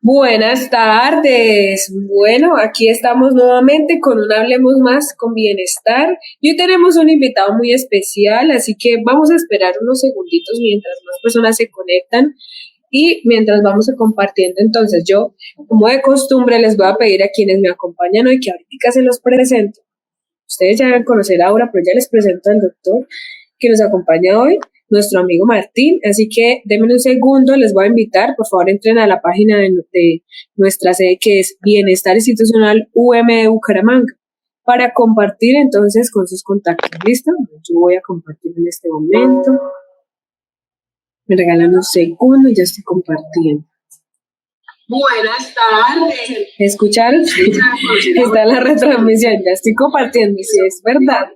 Buenas tardes. Bueno, aquí estamos nuevamente con un Hablemos Más con Bienestar. Y hoy tenemos un invitado muy especial, así que vamos a esperar unos segunditos mientras más personas se conectan y mientras vamos a compartiendo. Entonces yo, como de costumbre, les voy a pedir a quienes me acompañan hoy que ahorita se los presento. Ustedes ya van a conocer ahora, pero ya les presento al doctor que nos acompaña hoy, nuestro amigo Martín. Así que denme un segundo, les voy a invitar, por favor entren a la página de nuestra sede que es Bienestar Institucional UM de Bucaramanga para compartir entonces con sus contactos. ¿Listo? Yo voy a compartir en este momento. Me regalan un segundo y ya estoy compartiendo. Buenas tardes. ¿Escucharon? Está la retransmisión, ya estoy compartiendo, si es verdad.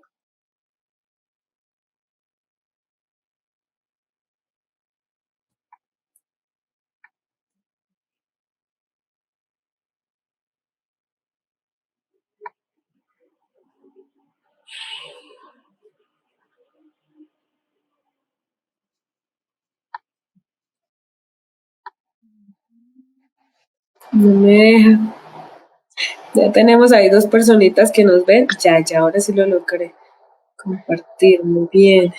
No me deja. Ya tenemos ahí dos personitas que nos ven. Ya, ahora sí lo logré compartir. Muy bien.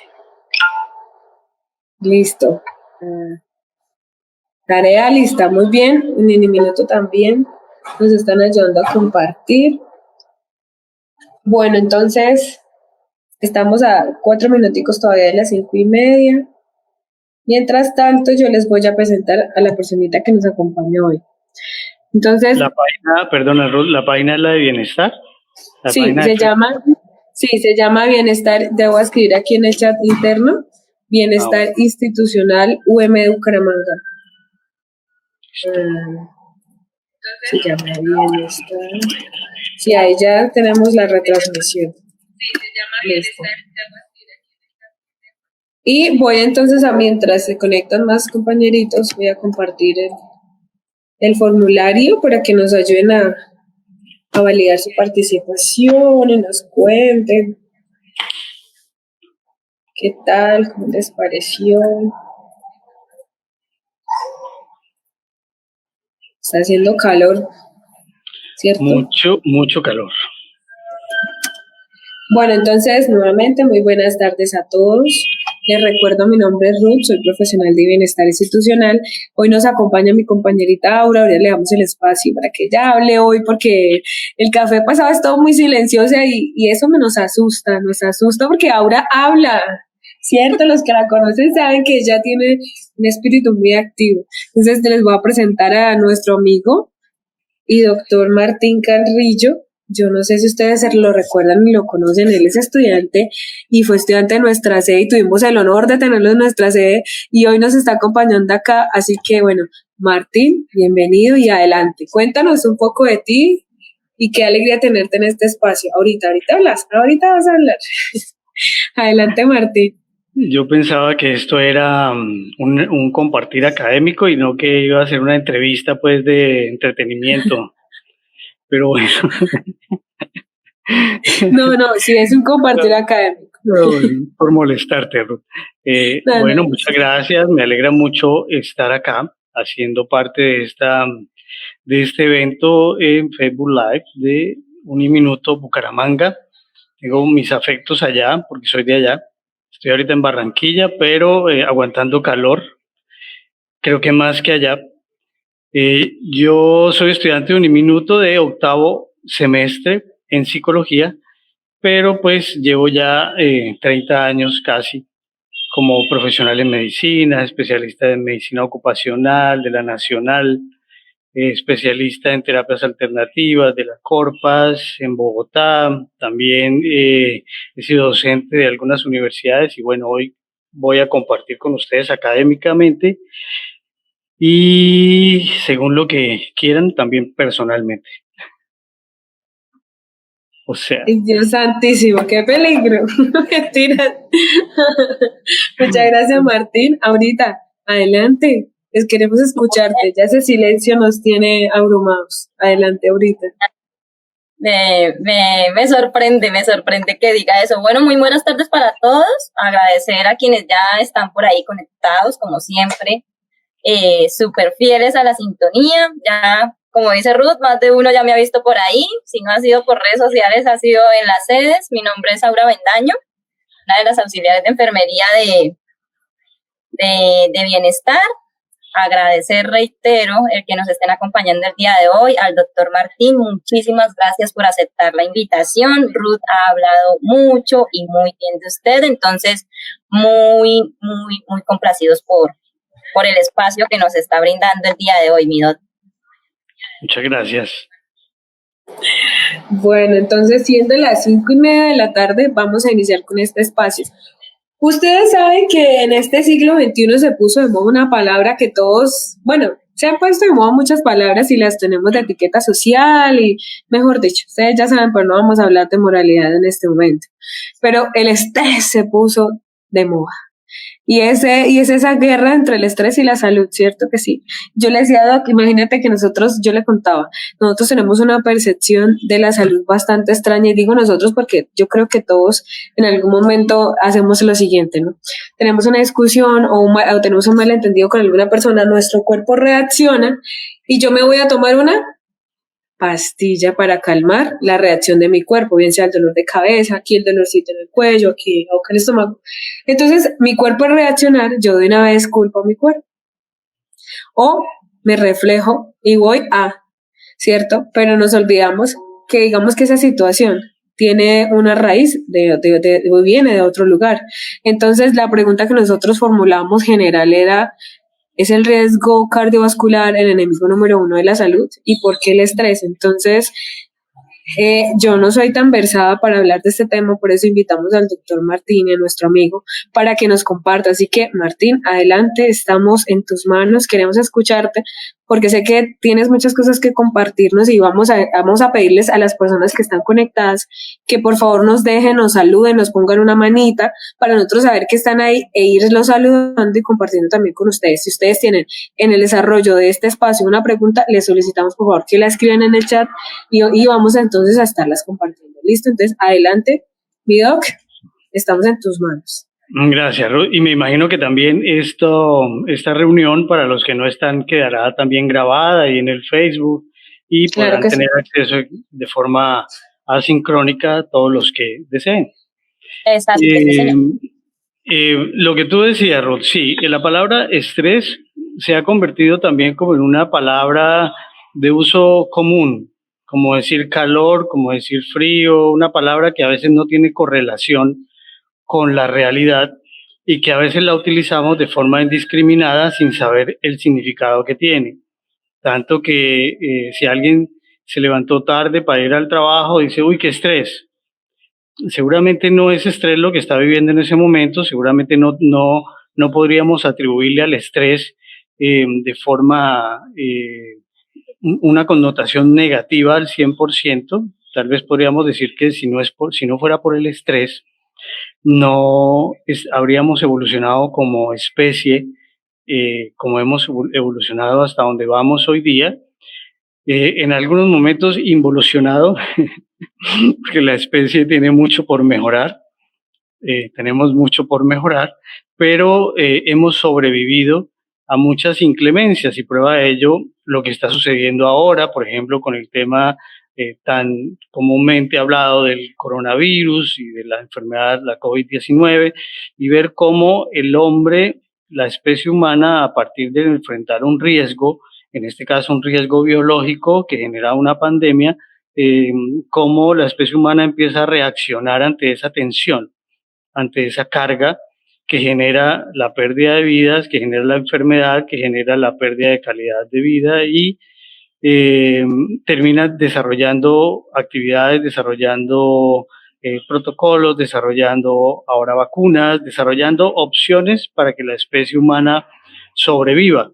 Listo. Tarea lista, muy bien. Un mini minuto también. Nos están ayudando a compartir. Bueno, entonces estamos a 4 minuticos todavía de las 5:30. Mientras tanto, yo les voy a presentar a la personita que nos acompaña hoy. Entonces, la página, perdona Ruth, la página es la de bienestar. Sí, se llama Bienestar, debo escribir aquí en el chat interno, Bienestar Institucional UM de Bucaramanga. Se llama Bienestar. Sí, ahí ya tenemos la retransmisión. Listo. Y voy entonces mientras se conectan más compañeritos, voy a compartir el formulario para que nos ayuden a validar su participación y nos cuenten qué tal, cómo les pareció. Está haciendo calor, ¿cierto? Mucho calor. Bueno, entonces, nuevamente, muy buenas tardes a todos. Les recuerdo, mi nombre es Ruth, soy profesional de bienestar institucional. Hoy nos acompaña mi compañerita Aura, ahora le damos el espacio para que ella hable hoy, porque el café pasado es todo muy silencioso y eso nos asusta porque Aura habla, ¿cierto? Los que la conocen saben que ella tiene un espíritu muy activo. Entonces, les voy a presentar a nuestro amigo y doctor Martín Carrillo. Yo no sé si ustedes lo recuerdan y lo conocen, él es estudiante y fue estudiante de nuestra sede y tuvimos el honor de tenerlo en nuestra sede y hoy nos está acompañando acá, así que bueno, Martín, bienvenido y adelante. Cuéntanos un poco de ti y qué alegría tenerte en este espacio. Ahorita vas a hablar. Adelante, Martín. Yo pensaba que esto era un compartir académico y no que iba a ser una entrevista pues de entretenimiento. Pero bueno. No, sí es un compartir académico. Por molestarte, Ruth. Bueno, muchas gracias. Me alegra mucho estar acá haciendo parte de este evento en Facebook Live de Uniminuto Bucaramanga. Tengo mis afectos allá porque soy de allá. Estoy ahorita en Barranquilla, pero aguantando calor. Creo que más que allá. Yo soy estudiante de Uniminuto de 8º semestre en psicología, pero pues llevo ya 30 años casi como profesional en medicina, especialista en medicina ocupacional de la Nacional, especialista en terapias alternativas de la Corpas en Bogotá. También he sido docente de algunas universidades y bueno, hoy voy a compartir con ustedes académicamente y según lo que quieran también personalmente. O sea. Dios santísimo, qué peligro. Mentira. Muchas gracias, Martín. Ahorita, adelante. Les queremos escucharte. Ya ese silencio nos tiene abrumados. Adelante, ahorita. Me sorprende que diga eso. Bueno, muy buenas tardes para todos. Agradecer a quienes ya están por ahí conectados, como siempre. súper fieles a la sintonía. Ya, como dice Ruth, más de uno ya me ha visto por ahí. Si no ha sido por redes sociales, ha sido en las sedes. Mi nombre es Aura Bendaño, una de las auxiliares de enfermería de bienestar. Agradecer, reitero, el que nos estén acompañando el día de hoy, al doctor Martín, muchísimas gracias por aceptar la invitación. Ruth ha hablado mucho y muy bien de usted, entonces muy complacidos por el espacio que nos está brindando el día de hoy, mi doctor. Muchas gracias. Bueno, entonces siendo las 5:30 de la tarde, vamos a iniciar con este espacio. Ustedes saben que en este siglo XXI se puso de moda una palabra que todos, bueno, se han puesto de moda muchas palabras y las tenemos de etiqueta social y, mejor dicho, ustedes ya saben, pero no vamos a hablar de moralidad en este momento. Pero el estrés se puso de moda. Y es esa guerra entre el estrés y la salud, ¿cierto que sí? Yo le decía a Doc, imagínate que yo le contaba, nosotros tenemos una percepción de la salud bastante extraña, y digo nosotros porque yo creo que todos en algún momento hacemos lo siguiente, ¿no? Tenemos una discusión o tenemos un malentendido con alguna persona, nuestro cuerpo reacciona y yo me voy a tomar una pastilla para calmar la reacción de mi cuerpo, bien sea el dolor de cabeza, aquí el dolorcito en el cuello, aquí acá el estómago. Entonces, mi cuerpo al reaccionar, yo de una vez culpo a mi cuerpo. O me reflejo y voy a, ¿cierto? Pero nos olvidamos que digamos que esa situación tiene una raíz, viene de otro lugar. Entonces, la pregunta que nosotros formulamos general era, ¿es el riesgo cardiovascular el enemigo número 1 de la salud? ¿Y por qué el estrés? Entonces, yo no soy tan versada para hablar de este tema, por eso invitamos al doctor Martín, a nuestro amigo, para que nos comparta. Así que, Martín, adelante, estamos en tus manos, queremos escucharte, porque sé que tienes muchas cosas que compartirnos y vamos a pedirles a las personas que están conectadas que por favor nos dejen, nos saluden, nos pongan una manita para nosotros saber que están ahí e irlos saludando y compartiendo también con ustedes. Si ustedes tienen en el desarrollo de este espacio una pregunta, les solicitamos por favor que la escriban en el chat y vamos entonces a estarlas compartiendo. ¿Listo? Entonces, adelante, mi doc, estamos en tus manos. Gracias, Ruth. Y me imagino que también esta reunión, para los que no están, quedará también grabada ahí en el Facebook y podrán tener acceso de forma asincrónica a todos los que deseen. Exacto. Lo que tú decías, Ruth, sí, la palabra estrés se ha convertido también como en una palabra de uso común, como decir calor, como decir frío, una palabra que a veces no tiene correlación con la realidad y que a veces la utilizamos de forma indiscriminada sin saber el significado que tiene. Tanto que si alguien se levantó tarde para ir al trabajo, dice, uy, qué estrés. Seguramente no es estrés lo que está viviendo en ese momento, seguramente no podríamos atribuirle al estrés de forma, una connotación negativa al 100%. Tal vez podríamos decir que si no fuera por el estrés, habríamos evolucionado como especie, como hemos evolucionado hasta donde vamos hoy día. En algunos momentos involucionado, porque la especie tiene mucho por mejorar, tenemos mucho por mejorar, pero hemos sobrevivido a muchas inclemencias y prueba de ello lo que está sucediendo ahora, por ejemplo, con el tema tan comúnmente hablado del coronavirus y de la enfermedad, la COVID-19, y ver cómo el hombre, la especie humana, a partir de enfrentar un riesgo, en este caso un riesgo biológico que genera una pandemia, cómo la especie humana empieza a reaccionar ante esa tensión, ante esa carga que genera la pérdida de vidas, que genera la enfermedad, que genera la pérdida de calidad de vida y termina desarrollando actividades, desarrollando protocolos, desarrollando ahora vacunas, desarrollando opciones para que la especie humana sobreviva.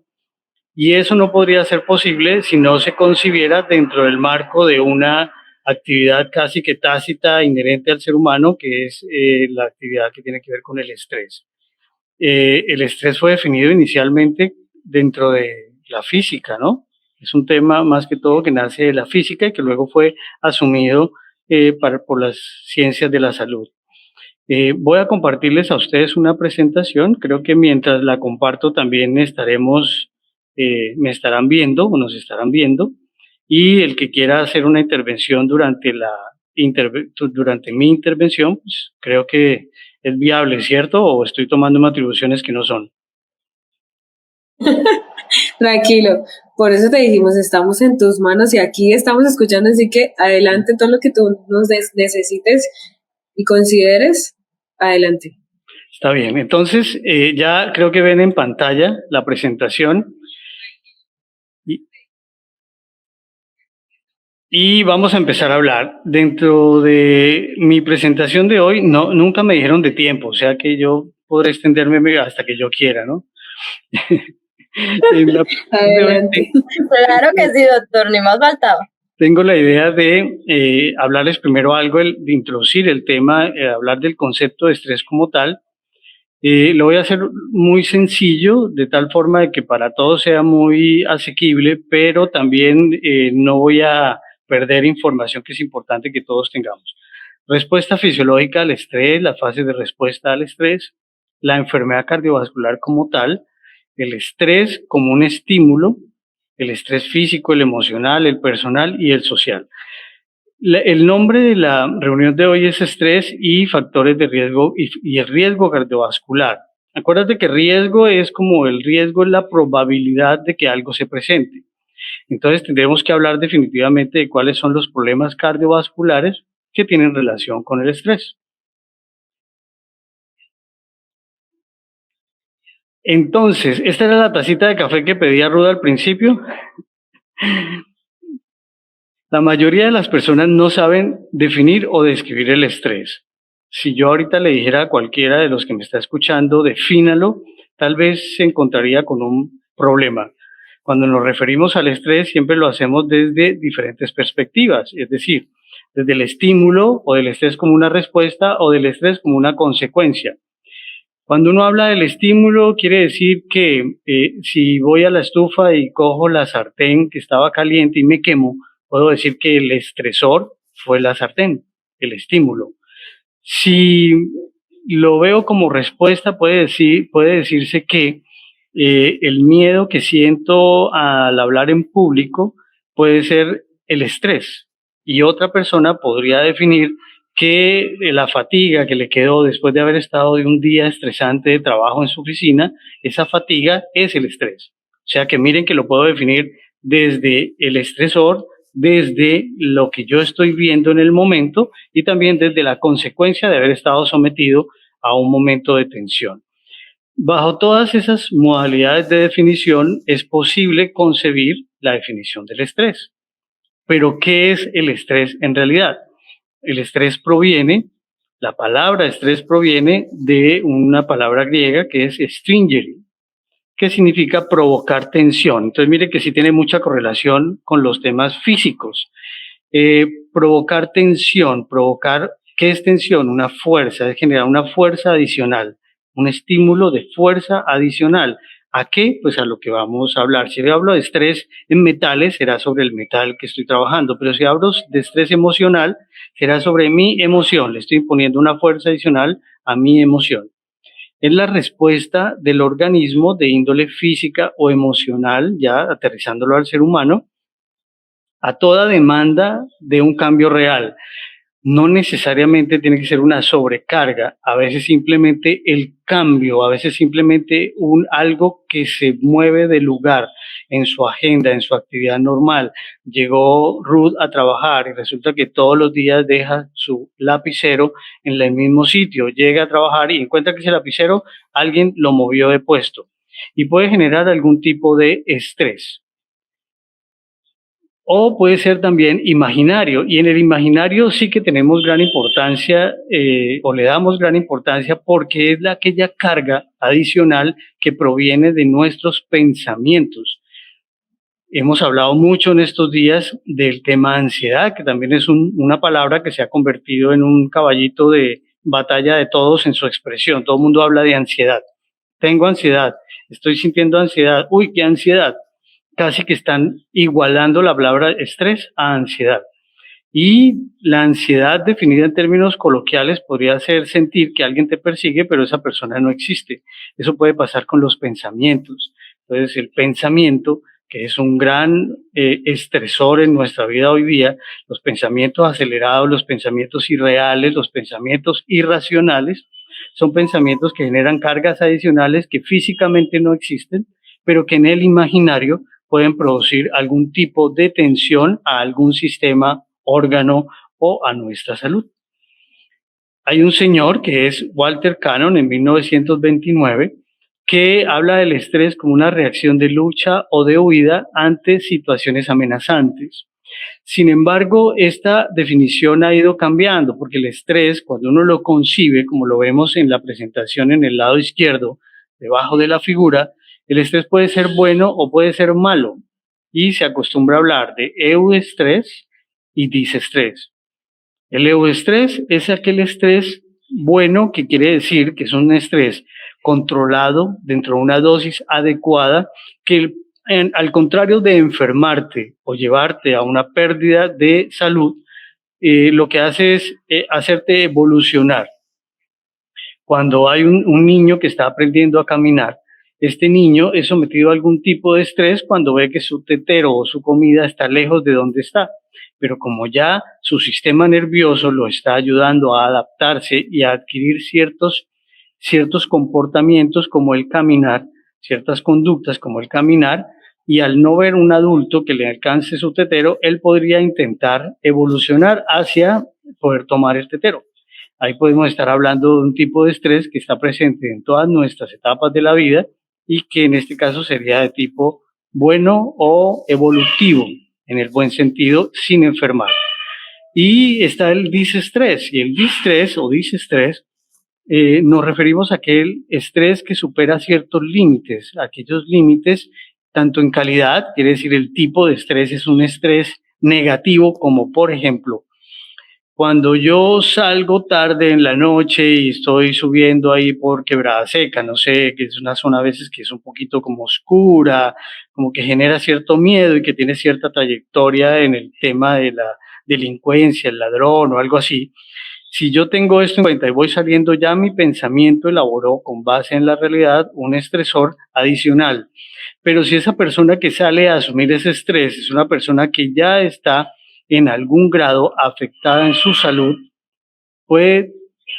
Y eso no podría ser posible si no se concibiera dentro del marco de una actividad casi que tácita, inherente al ser humano, que es la actividad que tiene que ver con el estrés. El estrés fue definido inicialmente dentro de la física, ¿no? Es un tema más que todo que nace de la física y que luego fue asumido por las ciencias de la salud. Voy a compartirles a ustedes una presentación. Creo que mientras la comparto también estaremos me estarán viendo o nos estarán viendo, y el que quiera hacer una intervención durante mi intervención, pues creo que es viable, ¿cierto? ¿O estoy tomando atribuciones que no son? Tranquilo, por eso te dijimos, estamos en tus manos y aquí estamos escuchando, así que adelante todo lo que tú nos necesites y consideres, adelante. Está bien, entonces ya creo que ven en pantalla la presentación y vamos a empezar a hablar. Dentro de mi presentación de hoy, nunca me dijeron de tiempo, o sea que yo podré extenderme hasta que yo quiera, ¿no? Adelante. Claro que sí, doctor, ni más faltaba. Tengo la idea de hablarles primero algo, de introducir el tema, hablar del concepto de estrés como tal. Lo voy a hacer muy sencillo, de tal forma de que para todos sea muy asequible, pero también no voy a perder información que es importante que todos tengamos. Respuesta fisiológica al estrés, la fase de respuesta al estrés, la enfermedad cardiovascular como tal, el estrés como un estímulo, el estrés físico, el emocional, el personal y el social. El nombre de la reunión de hoy es estrés y factores de riesgo y el riesgo cardiovascular. Acuérdate que riesgo es como el riesgo, es la probabilidad de que algo se presente. Entonces tendremos que hablar definitivamente de cuáles son los problemas cardiovasculares que tienen relación con el estrés. Entonces, esta era la tacita de café que pedía Ruda al principio. La mayoría de las personas no saben definir o describir el estrés. Si yo ahorita le dijera a cualquiera de los que me está escuchando, defínalo, tal vez se encontraría con un problema. Cuando nos referimos al estrés, siempre lo hacemos desde diferentes perspectivas, es decir, desde el estímulo o del estrés como una respuesta o del estrés como una consecuencia. Cuando uno habla del estímulo, quiere decir que si voy a la estufa y cojo la sartén que estaba caliente y me quemo, puedo decir que el estresor fue la sartén, el estímulo. Si lo veo como respuesta, puede decirse que el miedo que siento al hablar en público puede ser el estrés. Y otra persona podría definir que la fatiga que le quedó después de haber estado de un día estresante de trabajo en su oficina, esa fatiga es el estrés. O sea que miren que lo puedo definir desde el estresor, desde lo que yo estoy viendo en el momento y también desde la consecuencia de haber estado sometido a un momento de tensión. Bajo todas esas modalidades de definición es posible concebir la definición del estrés. Pero ¿qué es el estrés en realidad? El estrés la palabra estrés proviene de una palabra griega que es stringere, que significa provocar tensión. Entonces mire que sí tiene mucha correlación con los temas físicos. Provocar tensión, ¿qué es tensión? Una fuerza, es generar una fuerza adicional, un estímulo de fuerza adicional. ¿A qué? Pues a lo que vamos a hablar. Si hablo de estrés en metales, será sobre el metal que estoy trabajando, pero si hablo de estrés emocional, será sobre mi emoción. Le estoy imponiendo una fuerza adicional a mi emoción. Es la respuesta del organismo de índole física o emocional, ya aterrizándolo al ser humano, a toda demanda de un cambio real. No necesariamente tiene que ser una sobrecarga, a veces simplemente el cambio, a veces simplemente algo que se mueve de lugar en su agenda, en su actividad normal. Llegó Ruth a trabajar y resulta que todos los días deja su lapicero en el mismo sitio, llega a trabajar y encuentra que ese lapicero alguien lo movió de puesto y puede generar algún tipo de estrés. O puede ser también imaginario, y en el imaginario sí que tenemos gran importancia, o le damos gran importancia porque es aquella carga adicional que proviene de nuestros pensamientos. Hemos hablado mucho en estos días del tema ansiedad, que también es una palabra que se ha convertido en un caballito de batalla de todos en su expresión. Todo el mundo habla de ansiedad. Tengo ansiedad, estoy sintiendo ansiedad. Uy, qué ansiedad. Casi que están igualando la palabra estrés a ansiedad. Y la ansiedad, definida en términos coloquiales, podría ser sentir que alguien te persigue, pero esa persona no existe. Eso puede pasar con los pensamientos. Entonces, el pensamiento, que es un gran estresor en nuestra vida hoy día, los pensamientos acelerados, los pensamientos irreales, los pensamientos irracionales, son pensamientos que generan cargas adicionales que físicamente no existen, pero que en el imaginario pueden producir algún tipo de tensión a algún sistema, órgano o a nuestra salud. Hay un señor que es Walter Cannon en 1929 que habla del estrés como una reacción de lucha o de huida ante situaciones amenazantes. Sin embargo, esta definición ha ido cambiando porque el estrés, cuando uno lo concibe, como lo vemos en la presentación en el lado izquierdo, debajo de la figura, el estrés puede ser bueno o puede ser malo y se acostumbra a hablar de euestrés y disestrés. El euestrés es aquel estrés bueno, que quiere decir que es un estrés controlado dentro de una dosis adecuada, que al contrario de enfermarte o llevarte a una pérdida de salud, lo que hace es hacerte evolucionar. Cuando hay un niño que está aprendiendo a caminar, este niño es sometido a algún tipo de estrés cuando ve que su tetero o su comida está lejos de donde está. Pero como ya su sistema nervioso lo está ayudando a adaptarse y a adquirir ciertos comportamientos como el caminar, ciertas conductas como el caminar, y al no ver un adulto que le alcance su tetero, él podría intentar evolucionar hacia poder tomar el tetero. Ahí podemos estar hablando de un tipo de estrés que está presente en todas nuestras etapas de la vida y que en este caso sería de tipo bueno o evolutivo, en el buen sentido, sin enfermar. Y está el disestrés, y el distrés o disestrés nos referimos a aquel estrés que supera ciertos límites, aquellos límites tanto en calidad, quiere decir el tipo de estrés es un estrés negativo, como por ejemplo, cuando yo salgo tarde en la noche y estoy subiendo ahí por Quebrada Seca, no sé, que es una zona a veces que es un poquito como oscura, como que genera cierto miedo y que tiene cierta trayectoria en el tema de la delincuencia, el ladrón o algo así. Si yo tengo esto en cuenta y voy saliendo, ya mi pensamiento elaboró con base en la realidad un estresor adicional. Pero si esa persona que sale a asumir ese estrés es una persona que ya está en algún grado afectada en su salud, puede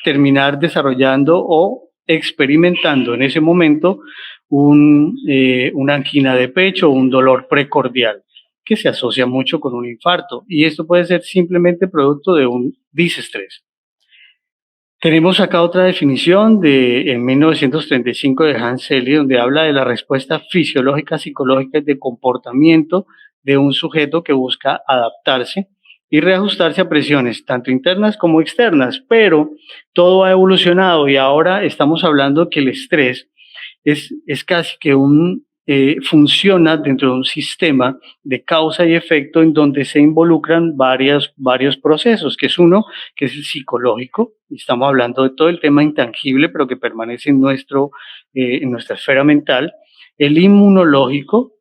terminar desarrollando o experimentando en ese momento una angina de pecho o un dolor precordial que se asocia mucho con un infarto, y esto puede ser simplemente producto de un disestrés. Tenemos acá otra definición en 1935 de Hans Selye, donde habla de la respuesta fisiológica, psicológica y de comportamiento de un sujeto que busca adaptarse y reajustarse a presiones, tanto internas como externas, pero todo ha evolucionado y ahora estamos hablando que el estrés es casi que funciona dentro de un sistema de causa y efecto en donde se involucran varios procesos, que es uno, que es el psicológico, y estamos hablando de todo el tema intangible, pero que permanece en nuestra esfera mental, el inmunológico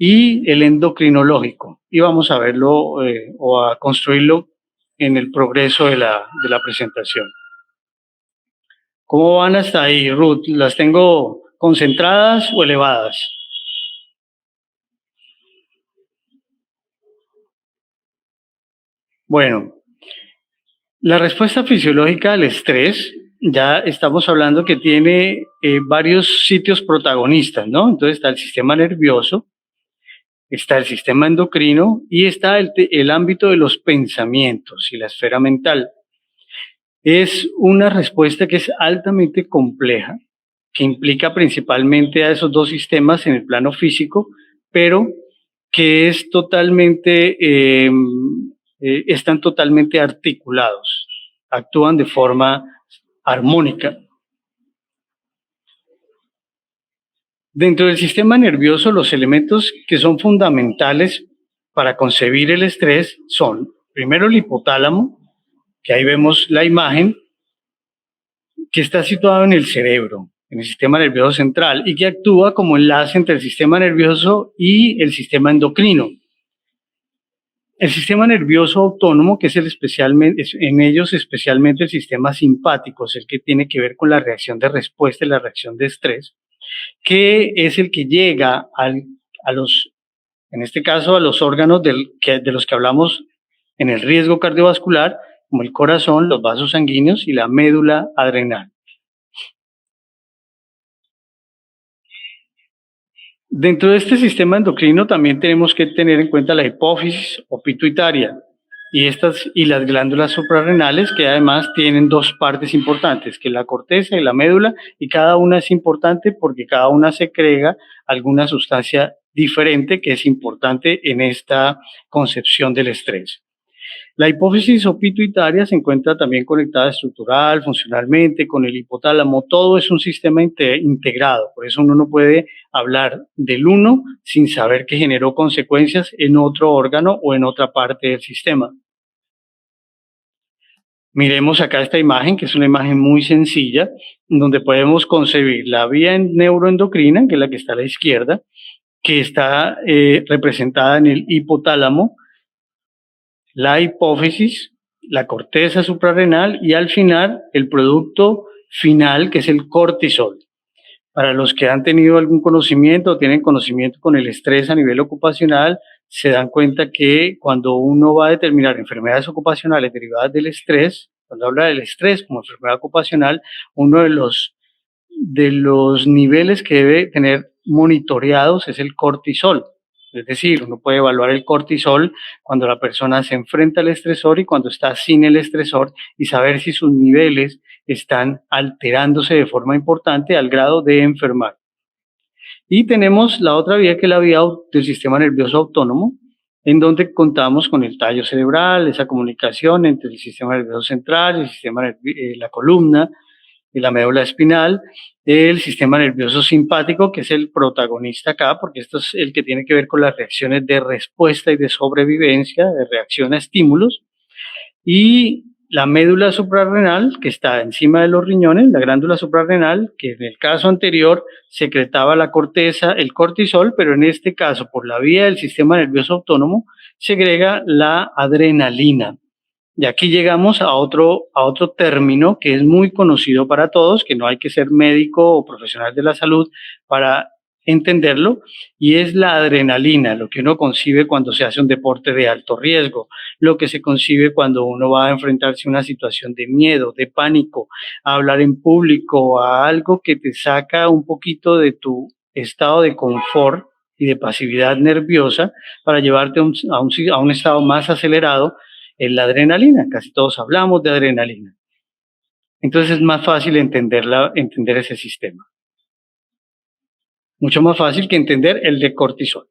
y el endocrinológico, y vamos a verlo o a construirlo en el progreso de la presentación. ¿Cómo van hasta ahí, Ruth? ¿Las tengo concentradas o elevadas? Bueno, la respuesta fisiológica al estrés, ya estamos hablando que tiene varios sitios protagonistas, ¿no? Entonces está el sistema nervioso, está el sistema endocrino y está el ámbito de los pensamientos y la esfera mental. Es una respuesta que es altamente compleja, que implica principalmente a esos dos sistemas en el plano físico, pero que es están totalmente articulados, actúan de forma armónica. Dentro del sistema nervioso, los elementos que son fundamentales para concebir el estrés son, primero, el hipotálamo, que ahí vemos la imagen, que está situado en el cerebro, en el sistema nervioso central, y que actúa como enlace entre el sistema nervioso y el sistema endocrino. El sistema nervioso autónomo, que es en ellos especialmente el sistema simpático, es el que tiene que ver con la reacción de respuesta y la reacción de estrés. que es el que llega a los, en este caso, a los órganos de los que hablamos en el riesgo cardiovascular, como el corazón, los vasos sanguíneos y la médula adrenal. Dentro de este sistema endocrino también tenemos que tener en cuenta la hipófisis o pituitaria y las glándulas suprarrenales, que además tienen dos partes importantes, que es la corteza y la médula, y cada una es importante porque cada una segrega alguna sustancia diferente que es importante en esta concepción del estrés. La hipófisis o pituitaria se encuentra también conectada estructural, funcionalmente, con el hipotálamo. Todo es un sistema integrado. Por eso uno no puede hablar del uno sin saber que generó consecuencias en otro órgano o en otra parte del sistema. Miremos acá esta imagen, que es una imagen muy sencilla, donde podemos concebir la vía neuroendocrina, que es la que está a la izquierda, que está representada en el hipotálamo, la hipófisis, la corteza suprarrenal y al final el producto final, que es el cortisol. Para los que han tenido algún conocimiento o tienen conocimiento con el estrés a nivel ocupacional, se dan cuenta que cuando uno va a determinar enfermedades ocupacionales derivadas del estrés, cuando habla del estrés como enfermedad ocupacional, uno de los niveles que debe tener monitoreados es el cortisol. Es decir, uno puede evaluar el cortisol cuando la persona se enfrenta al estresor y cuando está sin el estresor y saber si sus niveles están alterándose de forma importante al grado de enfermar. Y tenemos la otra vía, que es la vía del sistema nervioso autónomo, en donde contamos con el tallo cerebral, esa comunicación entre el sistema nervioso central, la columna y la médula espinal, el sistema nervioso simpático, que es el protagonista acá, porque esto es el que tiene que ver con las reacciones de respuesta y de sobrevivencia, de reacción a estímulos, y la médula suprarrenal, que está encima de los riñones, la glándula suprarrenal, que en el caso anterior secretaba la corteza, el cortisol, pero en este caso, por la vía del sistema nervioso autónomo, segrega la adrenalina. Y aquí llegamos a otro término que es muy conocido para todos, que no hay que ser médico o profesional de la salud para entenderlo, y es la adrenalina, lo que uno concibe cuando se hace un deporte de alto riesgo, lo que se concibe cuando uno va a enfrentarse a una situación de miedo, de pánico, a hablar en público, a algo que te saca un poquito de tu estado de confort y de pasividad nerviosa para llevarte a un estado más acelerado, es la adrenalina. Casi todos hablamos de adrenalina. Entonces es más fácil entender ese sistema. Mucho más fácil que entender el de cortisol.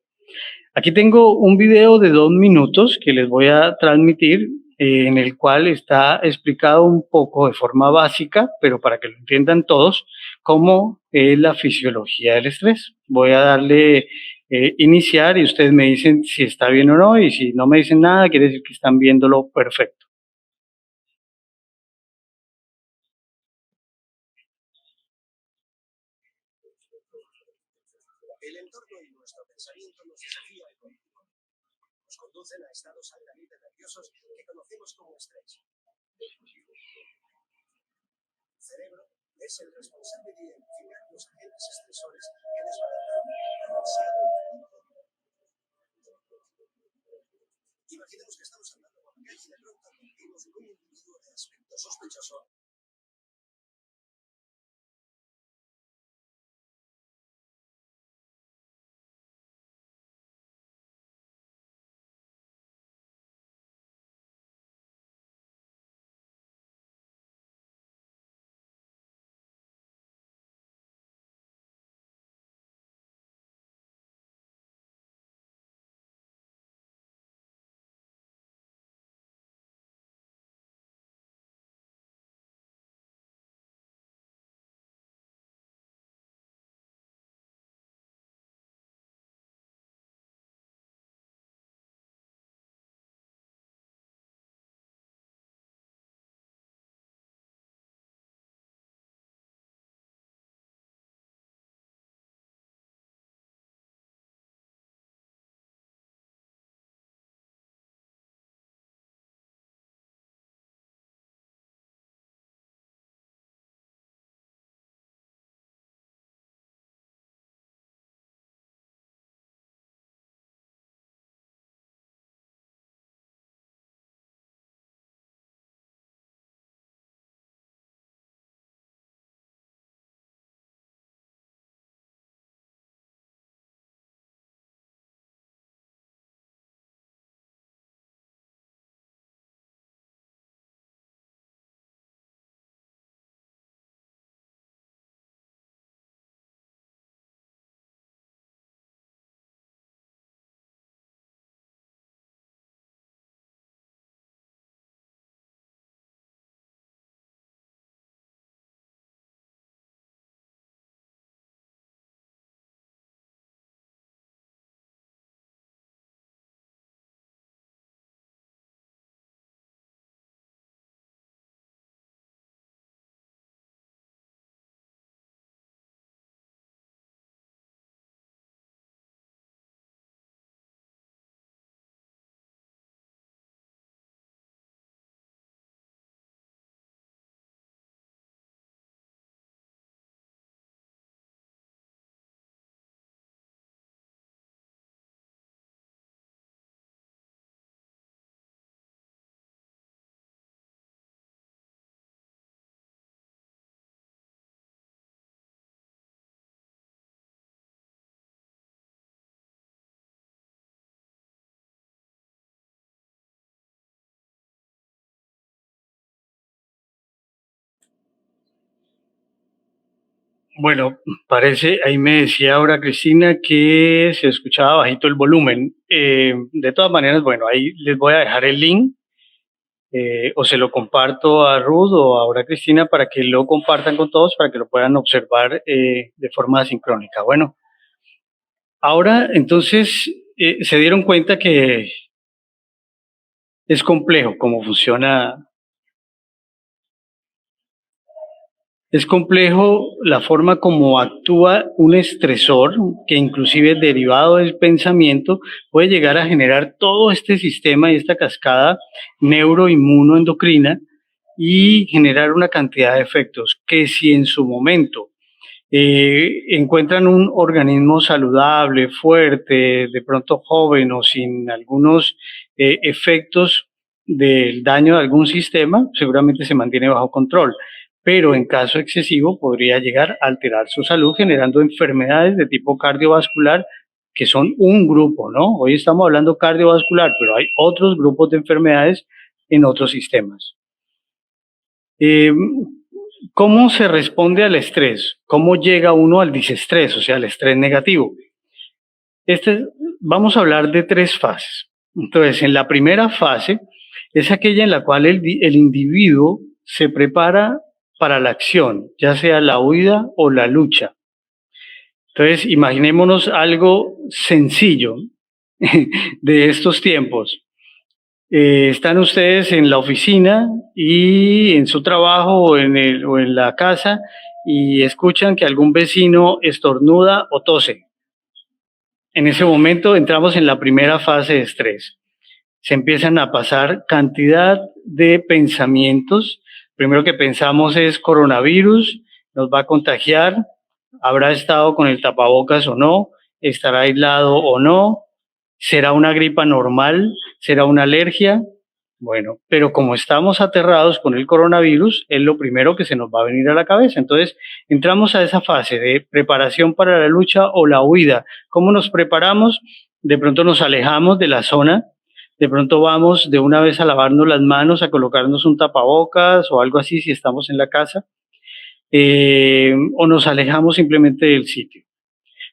Aquí tengo un video de 2 minutos que les voy a transmitir, en el cual está explicado un poco de forma básica, pero para que lo entiendan todos, cómo es la fisiología del estrés. Voy a darle iniciar y ustedes me dicen si está bien o no, y si no me dicen nada, quiere decir que están viéndolo perfecto. El entorno y nuestro pensamiento nos desafía y nos conducen a estados altamente nerviosos que conocemos como estrés. El cerebro es el responsable de identificar los agentes estresores que desbaratan demasiado el mundo. Imaginemos que estamos andando por la calle y de pronto vimos un individuo de aspecto sospechoso Bueno, parece, ahí me decía ahora Cristina que se escuchaba bajito el volumen. De todas maneras, bueno, ahí les voy a dejar el link, o se lo comparto a Ruth o ahora a Cristina para que lo compartan con todos, para que lo puedan observar de forma sincrónica. Bueno, ahora entonces se dieron cuenta que es complejo cómo funciona. Es complejo la forma como actúa un estresor que inclusive derivado del pensamiento puede llegar a generar todo este sistema y esta cascada neuroinmunoendocrina y generar una cantidad de efectos que si en su momento encuentran un organismo saludable, fuerte, de pronto joven o sin algunos efectos del daño de algún sistema, seguramente se mantiene bajo control. Pero en caso excesivo podría llegar a alterar su salud generando enfermedades de tipo cardiovascular que son un grupo, ¿no? Hoy estamos hablando cardiovascular, pero hay otros grupos de enfermedades en otros sistemas. ¿Cómo se responde al estrés? ¿Cómo llega uno al disestrés, o sea, al estrés negativo? Vamos a hablar de 3 fases. Entonces, en la primera fase es aquella en la cual el individuo se prepara para la acción, ya sea la huida o la lucha. Entonces, imaginémonos algo sencillo de estos tiempos. Están ustedes en la oficina y en su trabajo o en la casa y escuchan que algún vecino estornuda o tose. En ese momento entramos en la primera fase de estrés. Se empiezan a pasar cantidad de pensamientos. Primero que pensamos es coronavirus, nos va a contagiar, habrá estado con el tapabocas o no, estará aislado o no, será una gripa normal, será una alergia. Bueno, pero como estamos aterrados con el coronavirus, es lo primero que se nos va a venir a la cabeza. Entonces, entramos a esa fase de preparación para la lucha o la huida. ¿Cómo nos preparamos? De pronto nos alejamos de la zona, de pronto vamos de una vez a lavarnos las manos, a colocarnos un tapabocas o algo así si estamos en la casa, o nos alejamos simplemente del sitio.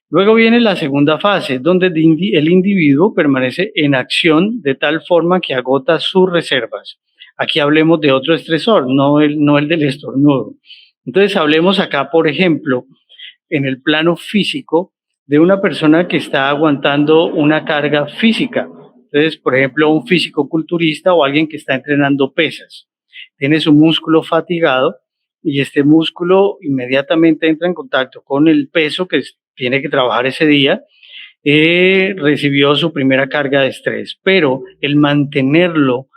Luego viene la segunda fase, donde el individuo permanece en acción de tal forma que agota sus reservas. Aquí hablemos de otro estresor, no el del estornudo. Entonces hablemos acá, por ejemplo, en el plano físico, de una persona que está aguantando una carga física. Entonces, por ejemplo, un físico-culturista o alguien que está entrenando pesas. Tiene su músculo fatigado y este músculo inmediatamente entra en contacto con el peso que tiene que trabajar ese día, recibió su primera carga de estrés, pero el mantenerlo,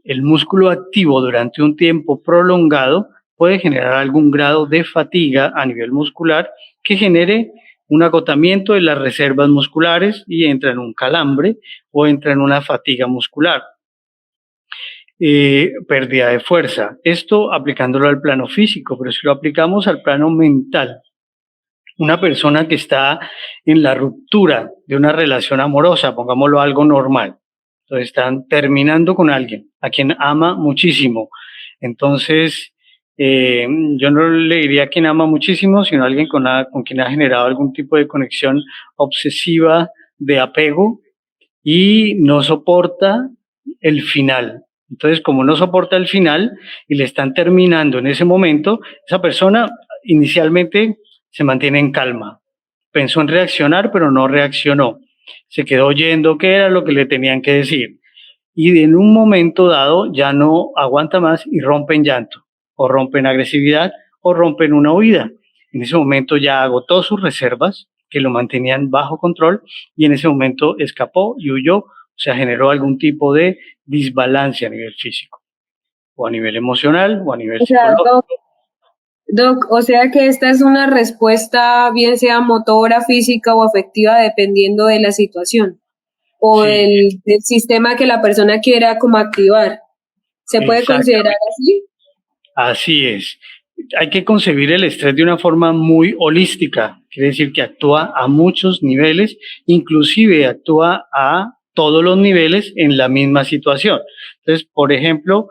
el músculo activo durante un tiempo prolongado puede generar algún grado de fatiga a nivel muscular que genere un agotamiento de las reservas musculares y entra en un calambre o entra en una fatiga muscular. Pérdida de fuerza. Esto aplicándolo al plano físico, pero si lo aplicamos al plano mental, una persona que está en la ruptura de una relación amorosa, pongámoslo algo normal, entonces están terminando con alguien a quien ama muchísimo. Entonces, yo no le diría a quien ama muchísimo, sino a alguien con quien ha generado algún tipo de conexión obsesiva de apego y no soporta el final. Entonces, como no soporta el final y le están terminando en ese momento, esa persona inicialmente se mantiene en calma. Pensó en reaccionar, pero no reaccionó. Se quedó oyendo qué era lo que le tenían que decir. Y en un momento dado ya no aguanta más y rompe en llanto, o rompe en agresividad, o rompe en una huida. En ese momento ya agotó sus reservas, que lo mantenían bajo control, y en ese momento escapó y huyó, o sea, generó algún tipo de desbalance a nivel físico, o a nivel emocional, o a nivel psicológico. Doc, o sea que esta es una respuesta, bien sea motora, física o afectiva, dependiendo de la situación o Sí. del sistema que la persona quiera como activar. ¿Se puede considerar así? Así es. Hay que concebir el estrés de una forma muy holística, quiere decir que actúa a muchos niveles, inclusive actúa a todos los niveles en la misma situación. Entonces, por ejemplo,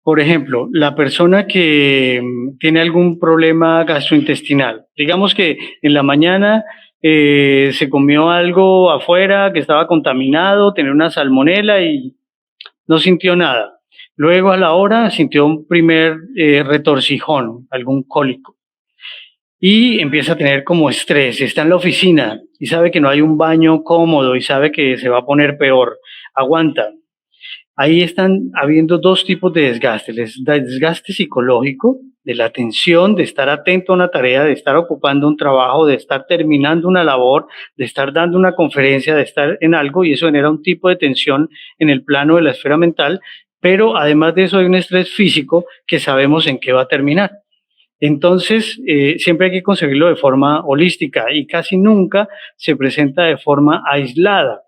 Por ejemplo, la persona que tiene algún problema gastrointestinal, digamos que en la mañana se comió algo afuera que estaba contaminado, tenía una salmonela y no sintió nada. Luego a la hora sintió un primer retorcijón, algún cólico. Y empieza a tener como estrés, está en la oficina y sabe que no hay un baño cómodo y sabe que se va a poner peor. Aguanta. Ahí están habiendo dos tipos de desgaste. El desgaste psicológico, de la atención, de estar atento a una tarea, de estar ocupando un trabajo, de estar terminando una labor, de estar dando una conferencia, de estar en algo, y eso genera un tipo de tensión en el plano de la esfera mental, pero además de eso hay un estrés físico que sabemos en qué va a terminar. Entonces, siempre hay que conseguirlo de forma holística y casi nunca se presenta de forma aislada.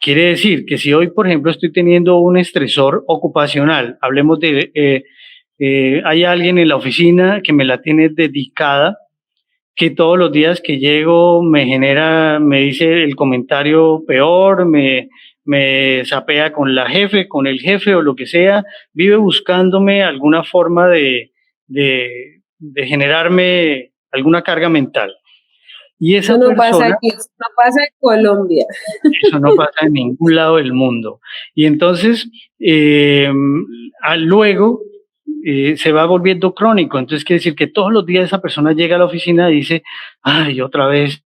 Quiere decir que si hoy, por ejemplo, estoy teniendo un estresor ocupacional, hablemos de, hay alguien en la oficina que me la tiene dedicada, que todos los días que llego me genera, me dice el comentario peor, me sapea con la jefe, con el jefe o lo que sea, vive buscándome alguna forma de generarme alguna carga mental. Y esa Eso no pasa persona, aquí, eso no pasa en Colombia. eso no pasa en ningún lado del mundo. Y entonces, luego se va volviendo crónico. Entonces quiere decir que todos los días esa persona llega a la oficina y dice, ay, otra vez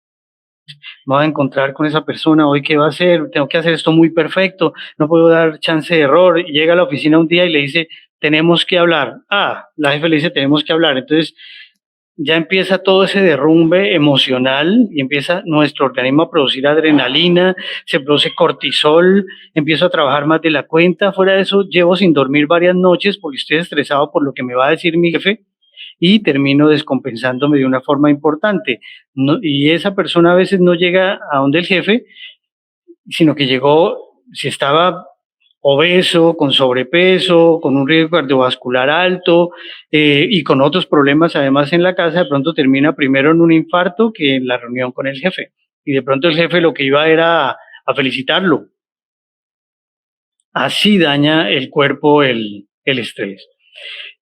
me voy a encontrar con esa persona, hoy qué va a hacer, tengo que hacer esto muy perfecto, no puedo dar chance de error. Y llega a la oficina un día y le dice, tenemos que hablar. Ah, la jefe le dice, tenemos que hablar. Entonces ya empieza todo ese derrumbe emocional y empieza nuestro organismo a producir adrenalina, se produce cortisol, empiezo a trabajar más de la cuenta. Fuera de eso, llevo sin dormir varias noches porque estoy estresado por lo que me va a decir mi jefe y termino descompensándome de una forma importante. Y esa persona a veces no llega a donde el jefe, sino que llegó, si estaba obeso, con sobrepeso, con un riesgo cardiovascular alto y con otros problemas además en la casa, de pronto termina primero en un infarto que en la reunión con el jefe. Y de pronto el jefe lo que iba era a felicitarlo. Así daña el cuerpo el estrés.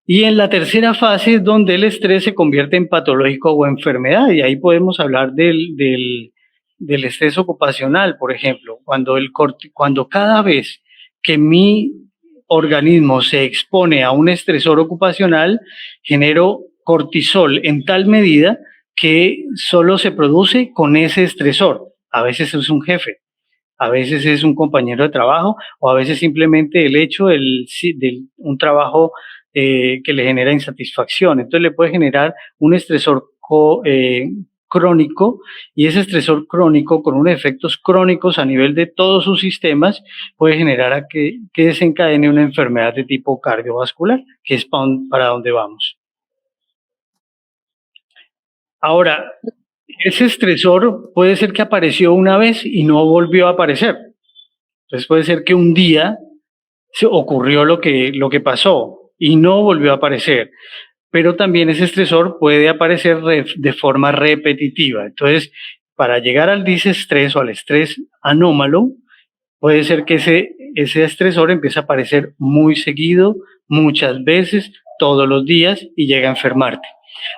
Y en la tercera fase es donde el estrés se convierte en patológico o enfermedad, y ahí podemos hablar del estrés ocupacional, por ejemplo, cuando cada vez que mi organismo se expone a un estresor ocupacional, genero cortisol en tal medida que solo se produce con ese estresor. A veces es un jefe, a veces es un compañero de trabajo o a veces simplemente el hecho de un trabajo que le genera insatisfacción. Entonces le puede generar un estresor crónico, y ese estresor crónico con unos efectos crónicos a nivel de todos sus sistemas puede generar a que desencadene una enfermedad de tipo cardiovascular, que es para donde vamos. Ahora, ese estresor puede ser que apareció una vez y no volvió a aparecer. Entonces puede ser que un día se ocurrió lo que pasó y no volvió a aparecer. Pero también ese estresor puede aparecer de forma repetitiva. Entonces, para llegar al disestrés o al estrés anómalo, puede ser que ese estresor empiece a aparecer muy seguido, muchas veces, todos los días, y llega a enfermarte.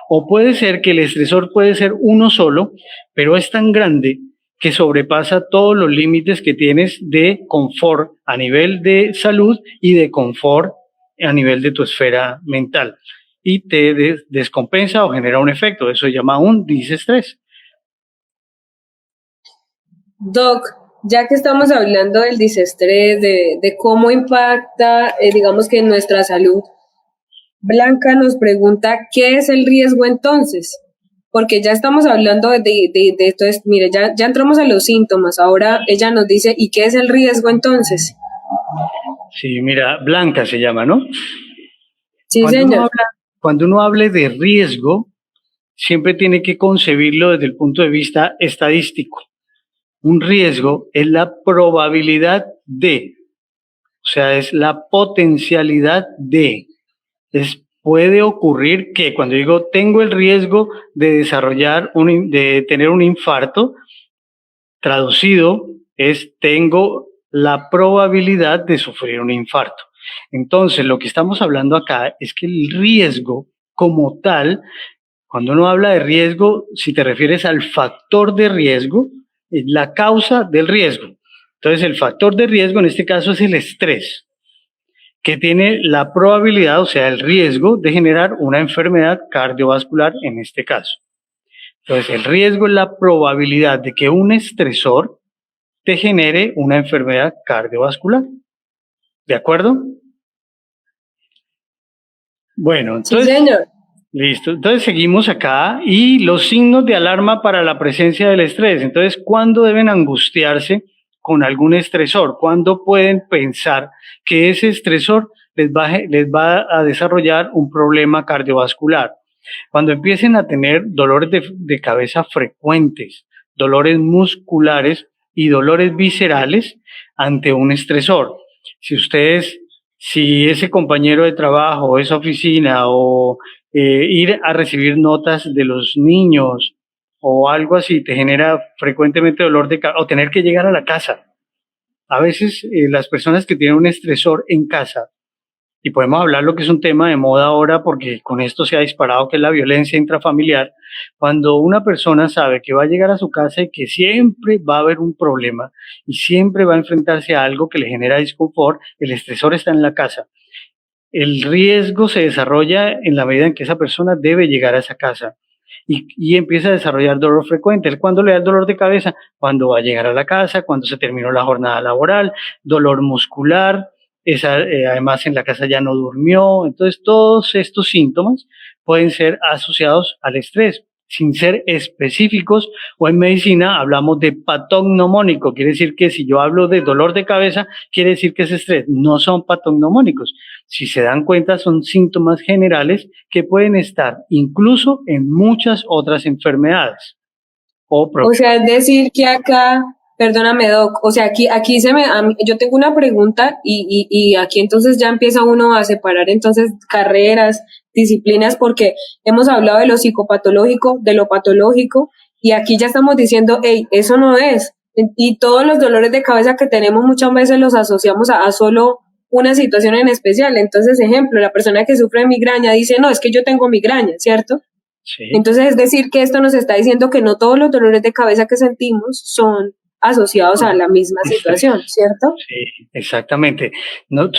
O puede ser que el estresor puede ser uno solo, pero es tan grande que sobrepasa todos los límites que tienes de confort a nivel de salud y de confort a nivel de tu esfera mental, y te descompensa o genera un efecto. Eso se llama un disestrés. Doc, ya que estamos hablando del disestrés, de cómo impacta, digamos que en nuestra salud, Blanca nos pregunta, ¿qué es el riesgo entonces? Porque ya estamos hablando de esto, mire, ya entramos a los síntomas, ahora ella nos dice, ¿y qué es el riesgo entonces? Sí, mira, Blanca se llama, ¿no? Sí, señor. Cuando uno hable de riesgo, siempre tiene que concebirlo desde el punto de vista estadístico. Un riesgo es la probabilidad de, o sea, es la potencialidad de. Puede ocurrir que cuando digo tengo el riesgo de de tener un infarto, traducido es tengo la probabilidad de sufrir un infarto. Entonces, lo que estamos hablando acá es que el riesgo como tal, cuando uno habla de riesgo, si te refieres al factor de riesgo, es la causa del riesgo. Entonces, el factor de riesgo en este caso es el estrés, que tiene la probabilidad, o sea, el riesgo de generar una enfermedad cardiovascular en este caso. Entonces, el riesgo es la probabilidad de que un estresor te genere una enfermedad cardiovascular. ¿De acuerdo? Bueno, Sí, entonces, señor. listo. Entonces seguimos acá y los signos de alarma para la presencia del estrés. Entonces, ¿cuándo deben angustiarse con algún estresor? ¿Cuándo pueden pensar que ese estresor les va a desarrollar un problema cardiovascular? Cuando empiecen a tener dolores de cabeza frecuentes, dolores musculares y dolores viscerales ante un estresor. Si ese compañero de trabajo, o esa oficina, o ir a recibir notas de los niños, o algo así, te genera frecuentemente dolor de cabeza, o tener que llegar a la casa. A veces las personas que tienen un estresor en casa, y podemos hablar lo que es un tema de moda ahora porque con esto se ha disparado, que es la violencia intrafamiliar. Cuando una persona sabe que va a llegar a su casa y que siempre va a haber un problema y siempre va a enfrentarse a algo que le genera disconfort, el estresor está en la casa. El riesgo se desarrolla en la medida en que esa persona debe llegar a esa casa y empieza a desarrollar dolor frecuente. ¿Cuándo le da el dolor de cabeza? Cuando va a llegar a la casa, cuando se terminó la jornada laboral, dolor muscular, además en la casa ya no durmió. Entonces todos estos síntomas pueden ser asociados al estrés sin ser específicos, o en medicina hablamos de patognomónico, quiere decir que si yo hablo de dolor de cabeza, quiere decir que es estrés, no son patognomónicos. Si se dan cuenta, son síntomas generales que pueden estar incluso en muchas otras enfermedades. O sea, es decir que acá, perdóname, Doc, o sea, aquí yo tengo una pregunta y aquí entonces ya empieza uno a separar entonces carreras, disciplinas, porque hemos hablado de lo psicopatológico, de lo patológico, y aquí ya estamos diciendo, hey, eso no es. Y todos los dolores de cabeza que tenemos muchas veces los asociamos a solo una situación en especial. Entonces, ejemplo, la persona que sufre de migraña dice, no, es que yo tengo migraña, ¿cierto? Sí. Entonces, es decir que esto nos está diciendo que no todos los dolores de cabeza que sentimos son asociados a la misma situación, ¿cierto? Sí, exactamente. No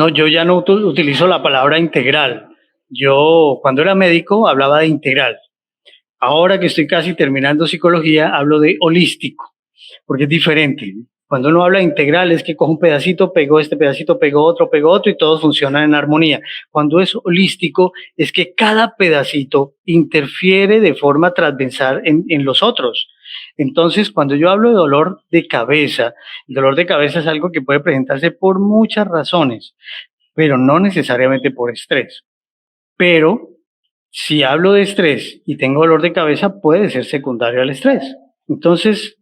yo ya no utilizo la palabra integral. Yo cuando era médico hablaba de integral. Ahora que estoy casi terminando psicología, hablo de holístico, porque es diferente. Cuando uno habla de integral es que cojo un pedacito, pego este pedacito, pego otro y todos funcionan en armonía. Cuando es holístico es que cada pedacito interfiere de forma transversal en los otros. Entonces, cuando yo hablo de dolor de cabeza, el dolor de cabeza es algo que puede presentarse por muchas razones, pero no necesariamente por estrés. Pero si hablo de estrés y tengo dolor de cabeza, puede ser secundario al estrés. Entonces,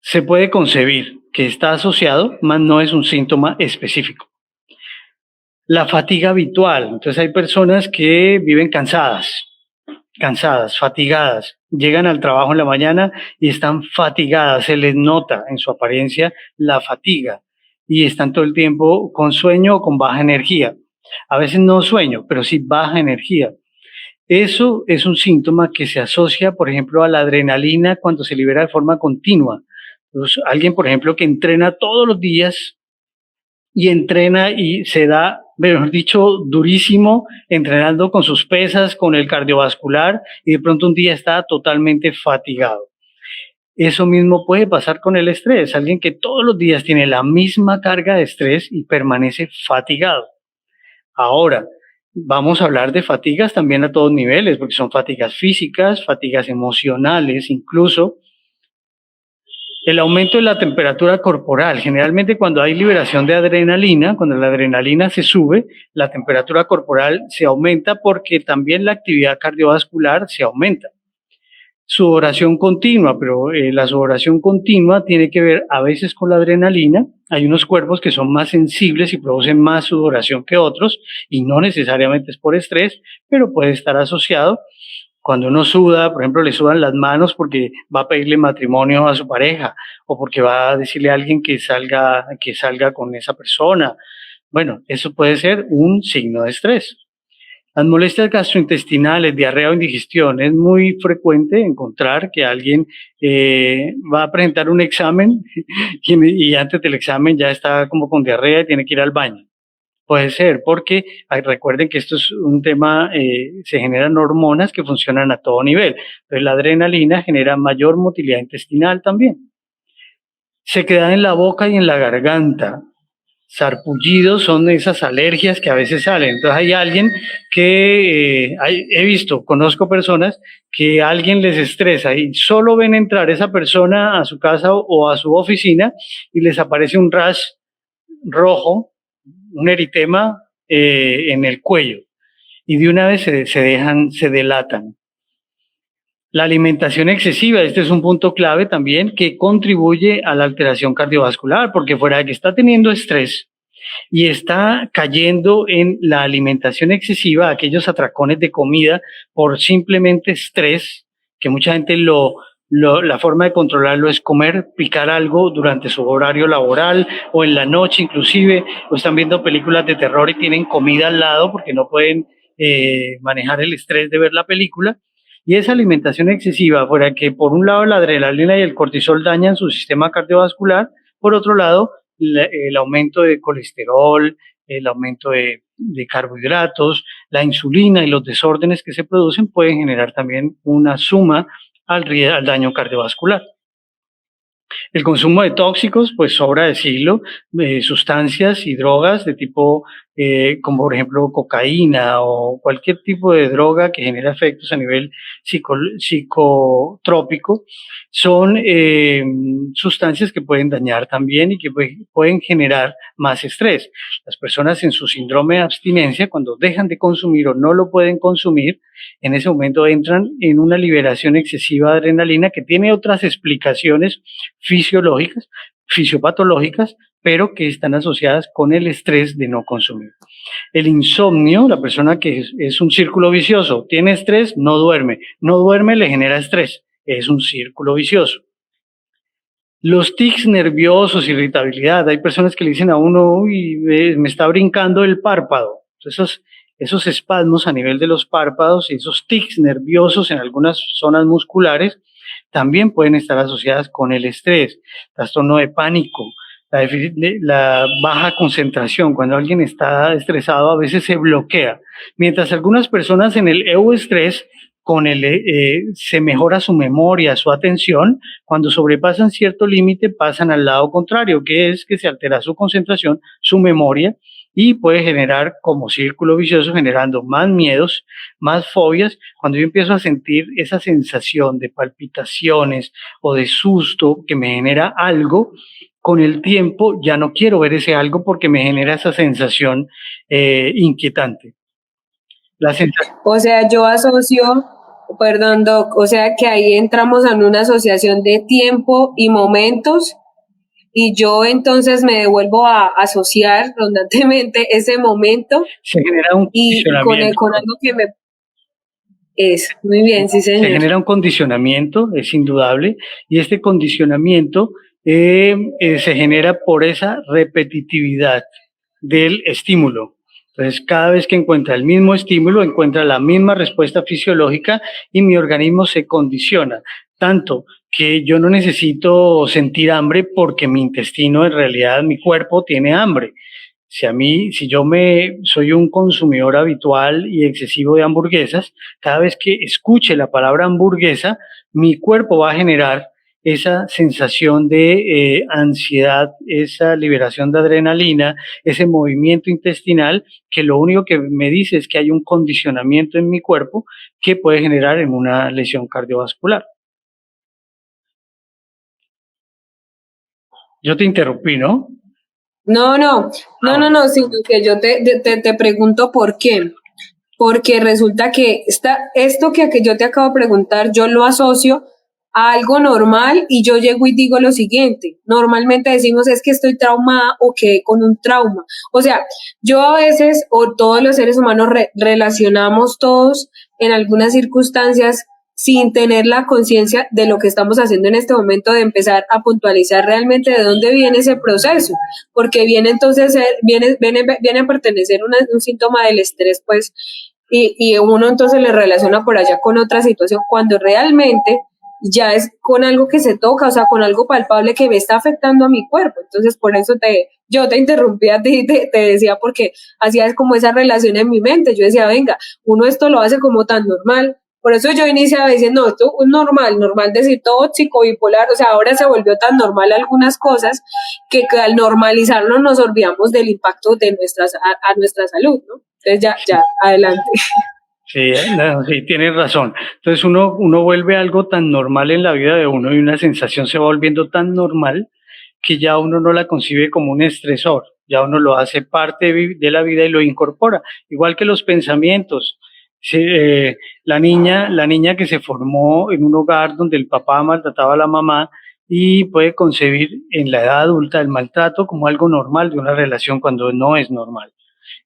se puede concebir que está asociado, mas no es un síntoma específico. La fatiga habitual. Entonces, hay personas que viven cansadas, fatigadas. Llegan al trabajo en la mañana y están fatigadas, se les nota en su apariencia la fatiga y están todo el tiempo con sueño o con baja energía. A veces no sueño, pero sí baja energía. Eso es un síntoma que se asocia, por ejemplo, a la adrenalina cuando se libera de forma continua. Entonces, alguien, por ejemplo, que entrena todos los días y entrena y se da, mejor dicho, durísimo, entrenando con sus pesas, con el cardiovascular, y de pronto un día está totalmente fatigado. Eso mismo puede pasar con el estrés. Alguien que todos los días tiene la misma carga de estrés y permanece fatigado. Ahora, vamos a hablar de fatigas también a todos niveles, porque son fatigas físicas, fatigas emocionales, incluso el aumento de la temperatura corporal. Generalmente cuando hay liberación de adrenalina, cuando la adrenalina se sube, la temperatura corporal se aumenta porque también la actividad cardiovascular se aumenta. Sudoración continua, pero la sudoración continua tiene que ver a veces con la adrenalina. Hay unos cuerpos que son más sensibles y producen más sudoración que otros, y no necesariamente es por estrés, pero puede estar asociado Cuando uno suda, por ejemplo, le sudan las manos porque va a pedirle matrimonio a su pareja o porque va a decirle a alguien que salga con esa persona. Bueno, eso puede ser un signo de estrés. Las molestias gastrointestinales, diarrea o indigestión, es muy frecuente encontrar que alguien va a presentar un examen y antes del examen ya está como con diarrea y tiene que ir al baño. Puede ser porque recuerden que esto es un tema, se generan hormonas que funcionan a todo nivel. Entonces la adrenalina genera mayor motilidad intestinal también. Se queda en la boca y en la garganta. Sarpullidos son esas alergias que a veces salen. Entonces hay alguien que he visto, conozco personas que alguien les estresa y solo ven entrar esa persona a su casa o a su oficina y les aparece un rash rojo, un eritema en el cuello y de una vez se delatan. La alimentación excesiva, este es un punto clave también que contribuye a la alteración cardiovascular, porque fuera de que está teniendo estrés y está cayendo en la alimentación excesiva, aquellos atracones de comida por simplemente estrés, que mucha gente la forma de controlarlo es comer, picar algo durante su horario laboral o en la noche inclusive, o están viendo películas de terror y tienen comida al lado porque no pueden manejar el estrés de ver la película. Y esa alimentación excesiva, fuera que por un lado la adrenalina y el cortisol dañan su sistema cardiovascular, por otro lado el aumento de colesterol, el aumento de carbohidratos, la insulina y los desórdenes que se producen pueden generar también una suma al daño cardiovascular. El consumo de tóxicos, pues sobra decirlo, sustancias y drogas de tipo, como por ejemplo cocaína o cualquier tipo de droga que genera efectos a nivel psicotrópico, son sustancias que pueden dañar también y que pueden generar más estrés. Las personas en su síndrome de abstinencia, cuando dejan de consumir o no lo pueden consumir, en ese momento entran en una liberación excesiva de adrenalina que tiene otras explicaciones fisiológicas, fisiopatológicas, pero que están asociadas con el estrés de no consumir. El insomnio, la persona que es un círculo vicioso, tiene estrés, no duerme, le genera estrés, es un círculo vicioso. Los tics nerviosos, irritabilidad, hay personas que le dicen a uno, uy, me está brincando el párpado. Entonces, esos espasmos a nivel de los párpados y esos tics nerviosos en algunas zonas musculares también pueden estar asociadas con el estrés, trastorno de pánico, la baja concentración. Cuando alguien está estresado a veces se bloquea, mientras algunas personas en el euestrés se mejora su memoria, su atención. Cuando sobrepasan cierto límite pasan al lado contrario, que es que se altera su concentración, su memoria, y puede generar como círculo vicioso, generando más miedos, más fobias. Cuando yo empiezo a sentir esa sensación de palpitaciones o de susto que me genera algo, con el tiempo ya no quiero ver ese algo porque me genera esa sensación inquietante. O sea, yo asocio, perdón, Doc, o sea que ahí entramos en una asociación de tiempo y momentos y yo entonces me devuelvo a asociar rondantemente ese momento. Se genera un condicionamiento. Con algo que me... Es, muy bien, sí señor. Se genera un condicionamiento, es indudable, y este condicionamiento se genera por esa repetitividad del estímulo. Entonces, cada vez que encuentra el mismo estímulo, encuentra la misma respuesta fisiológica y mi organismo se condiciona. Tanto que yo no necesito sentir hambre porque mi intestino, en realidad, mi cuerpo tiene hambre. Si yo soy un consumidor habitual y excesivo de hamburguesas, cada vez que escuche la palabra hamburguesa, mi cuerpo va a generar esa sensación de ansiedad, esa liberación de adrenalina, ese movimiento intestinal, que lo único que me dice es que hay un condicionamiento en mi cuerpo que puede generar en una lesión cardiovascular. Yo te interrumpí, ¿no? No, sino que yo te pregunto por qué. Porque resulta que esto que yo te acabo de preguntar, yo lo asocio a algo normal y yo llego y digo lo siguiente. Normalmente decimos es que estoy traumada o que con un trauma. O sea, yo a veces, o todos los seres humanos relacionamos todos en algunas circunstancias sin tener la conciencia de lo que estamos haciendo en este momento, de empezar a puntualizar realmente de dónde viene ese proceso, porque viene entonces, viene a pertenecer un síntoma del estrés, pues, y uno entonces le relaciona por allá con otra situación, cuando realmente ya es con algo que se toca, o sea, con algo palpable que me está afectando a mi cuerpo. Entonces, por eso yo te interrumpí a ti, te decía, porque hacía como esa relación en mi mente. Yo decía, venga, uno esto lo hace como tan normal. Por eso yo iniciaba diciendo, no, esto es normal decir tóxico, bipolar, o sea, ahora se volvió tan normal algunas cosas que al normalizarlo nos olvidamos del impacto de a nuestra salud, ¿no? Entonces ya, adelante. Sí, no, sí, tienes razón. Entonces uno vuelve algo tan normal en la vida de uno y una sensación se va volviendo tan normal que ya uno no la concibe como un estresor, ya uno lo hace parte de la vida y lo incorpora, igual que los pensamientos. Sí, la niña que se formó en un hogar donde el papá maltrataba a la mamá y puede concebir en la edad adulta el maltrato como algo normal de una relación cuando no es normal.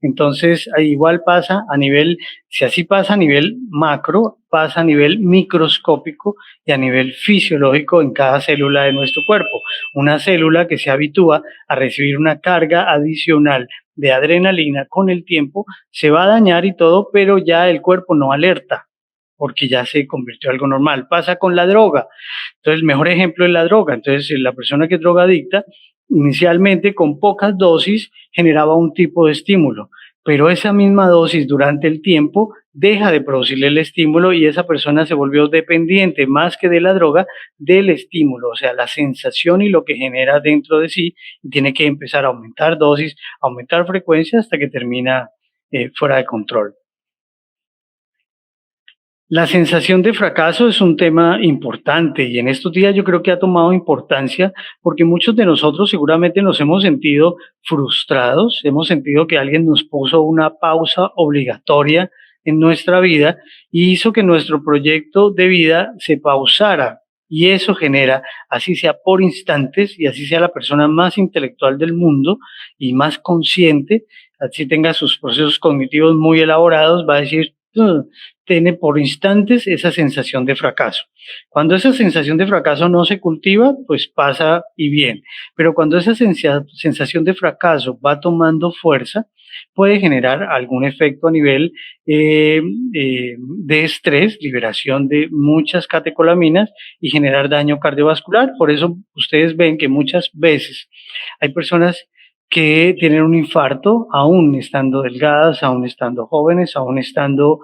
Entonces, igual pasa a nivel, si así pasa a nivel macro, pasa a nivel microscópico y a nivel fisiológico en cada célula de nuestro cuerpo. Una célula que se habitúa a recibir una carga adicional de adrenalina con el tiempo se va a dañar y todo, pero ya el cuerpo no alerta porque ya se convirtió en algo normal. Pasa con la droga. Entonces, el mejor ejemplo es la droga. Entonces, la persona que es drogadicta, inicialmente con pocas dosis generaba un tipo de estímulo, pero esa misma dosis durante el tiempo deja de producirle el estímulo y esa persona se volvió dependiente más que de la droga del estímulo, o sea, la sensación y lo que genera dentro de sí, y tiene que empezar a aumentar dosis, aumentar frecuencia hasta que termina fuera de control. La sensación de fracaso es un tema importante y en estos días yo creo que ha tomado importancia porque muchos de nosotros seguramente nos hemos sentido frustrados, hemos sentido que alguien nos puso una pausa obligatoria en nuestra vida y hizo que nuestro proyecto de vida se pausara. Y eso genera, así sea por instantes y así sea la persona más intelectual del mundo y más consciente, así tenga sus procesos cognitivos muy elaborados, va a decir, tiene por instantes esa sensación de fracaso. Cuando esa sensación de fracaso no se cultiva, pues pasa y bien. Pero cuando esa sensación de fracaso va tomando fuerza, puede generar algún efecto a nivel de estrés, liberación de muchas catecolaminas y generar daño cardiovascular. Por eso ustedes ven que muchas veces hay personas que tienen un infarto aún estando delgadas, aún estando jóvenes, aún estando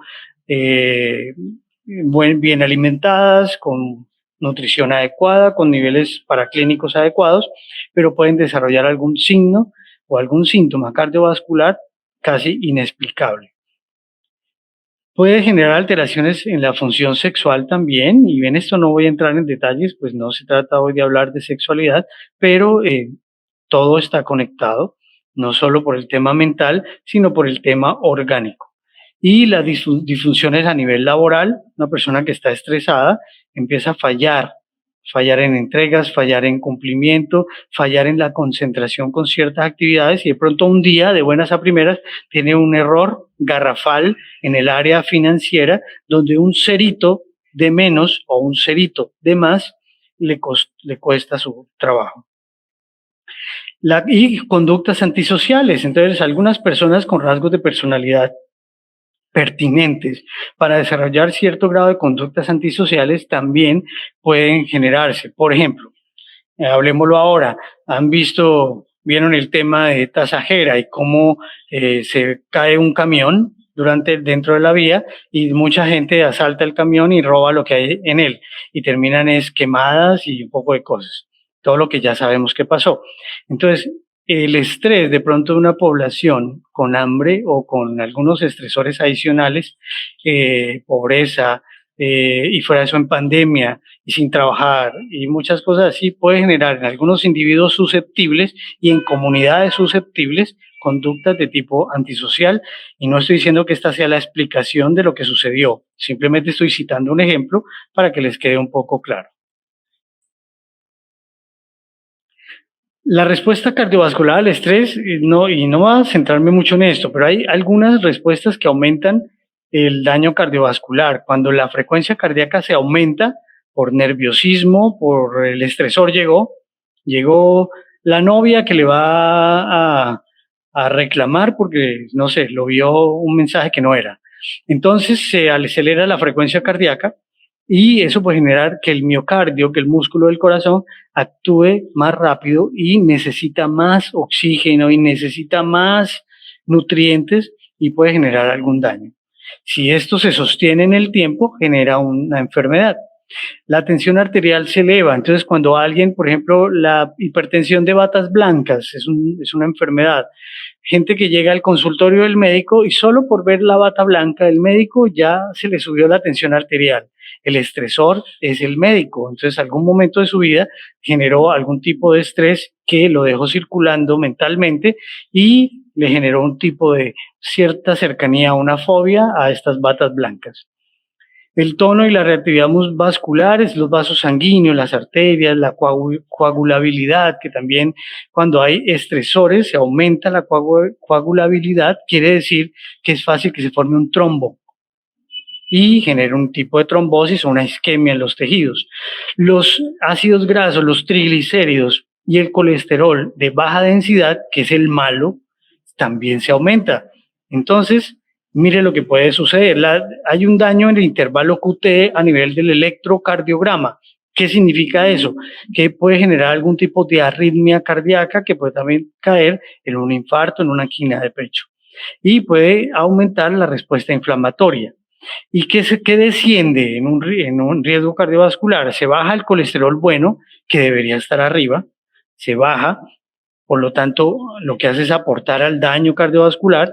bien alimentadas, con nutrición adecuada, con niveles paraclínicos adecuados, pero pueden desarrollar algún signo o algún síntoma cardiovascular casi inexplicable. Puede generar alteraciones en la función sexual también, y en esto no voy a entrar en detalles, pues no se trata hoy de hablar de sexualidad, pero todo está conectado, no solo por el tema mental, sino por el tema orgánico. Y las disfunciones a nivel laboral, una persona que está estresada empieza a fallar en entregas, fallar en cumplimiento, fallar en la concentración con ciertas actividades y de pronto un día de buenas a primeras tiene un error garrafal en el área financiera donde un cerito de menos o un cerito de más le cuesta su trabajo. Y conductas antisociales. Entonces, algunas personas con rasgos de personalidad pertinentes para desarrollar cierto grado de conductas antisociales también pueden generarse. Por ejemplo, hablemoslo ahora, vieron el tema de Tasajera y cómo se cae un camión dentro de la vía y mucha gente asalta el camión y roba lo que hay en él y terminan quemadas y un poco de cosas, todo lo que ya sabemos que pasó. Entonces, el estrés de pronto de una población con hambre o con algunos estresores adicionales, pobreza, y fuera de eso en pandemia y sin trabajar y muchas cosas así, puede generar en algunos individuos susceptibles y en comunidades susceptibles conductas de tipo antisocial. Y no estoy diciendo que esta sea la explicación de lo que sucedió, simplemente estoy citando un ejemplo para que les quede un poco claro. La respuesta cardiovascular al estrés, y no voy a centrarme mucho en esto, pero hay algunas respuestas que aumentan el daño cardiovascular. Cuando la frecuencia cardíaca se aumenta por nerviosismo, por el estresor, llegó la novia que le va a reclamar porque, no sé, lo vio un mensaje que no era. Entonces se acelera la frecuencia cardíaca y eso puede generar que el miocardio, que el músculo del corazón, actúe más rápido y necesita más oxígeno y necesita más nutrientes y puede generar algún daño. Si esto se sostiene en el tiempo, genera una enfermedad. La tensión arterial se eleva. Entonces, cuando alguien, por ejemplo, la hipertensión de batas blancas es una enfermedad. Gente que llega al consultorio del médico y solo por ver la bata blanca del médico ya se le subió la tensión arterial. El estresor es el médico. Entonces, algún momento de su vida generó algún tipo de estrés que lo dejó circulando mentalmente y le generó un tipo de cierta cercanía, una fobia a estas batas blancas. El tono y la reactividad vascular es los vasos sanguíneos, las arterias, la coagulabilidad, que también cuando hay estresores se aumenta la coagulabilidad, quiere decir que es fácil que se forme un trombo y genera un tipo de trombosis o una isquemia en los tejidos. Los ácidos grasos, los triglicéridos y el colesterol de baja densidad, que es el malo, también se aumenta. Entonces, mire lo que puede suceder. Hay un daño en el intervalo QT a nivel del electrocardiograma. ¿Qué significa eso? Que puede generar algún tipo de arritmia cardíaca que puede también caer en un infarto, en una angina de pecho. Y puede aumentar la respuesta inflamatoria. ¿Y qué desciende en un riesgo cardiovascular? Se baja el colesterol bueno, que debería estar arriba, se baja, por lo tanto, lo que hace es aportar al daño cardiovascular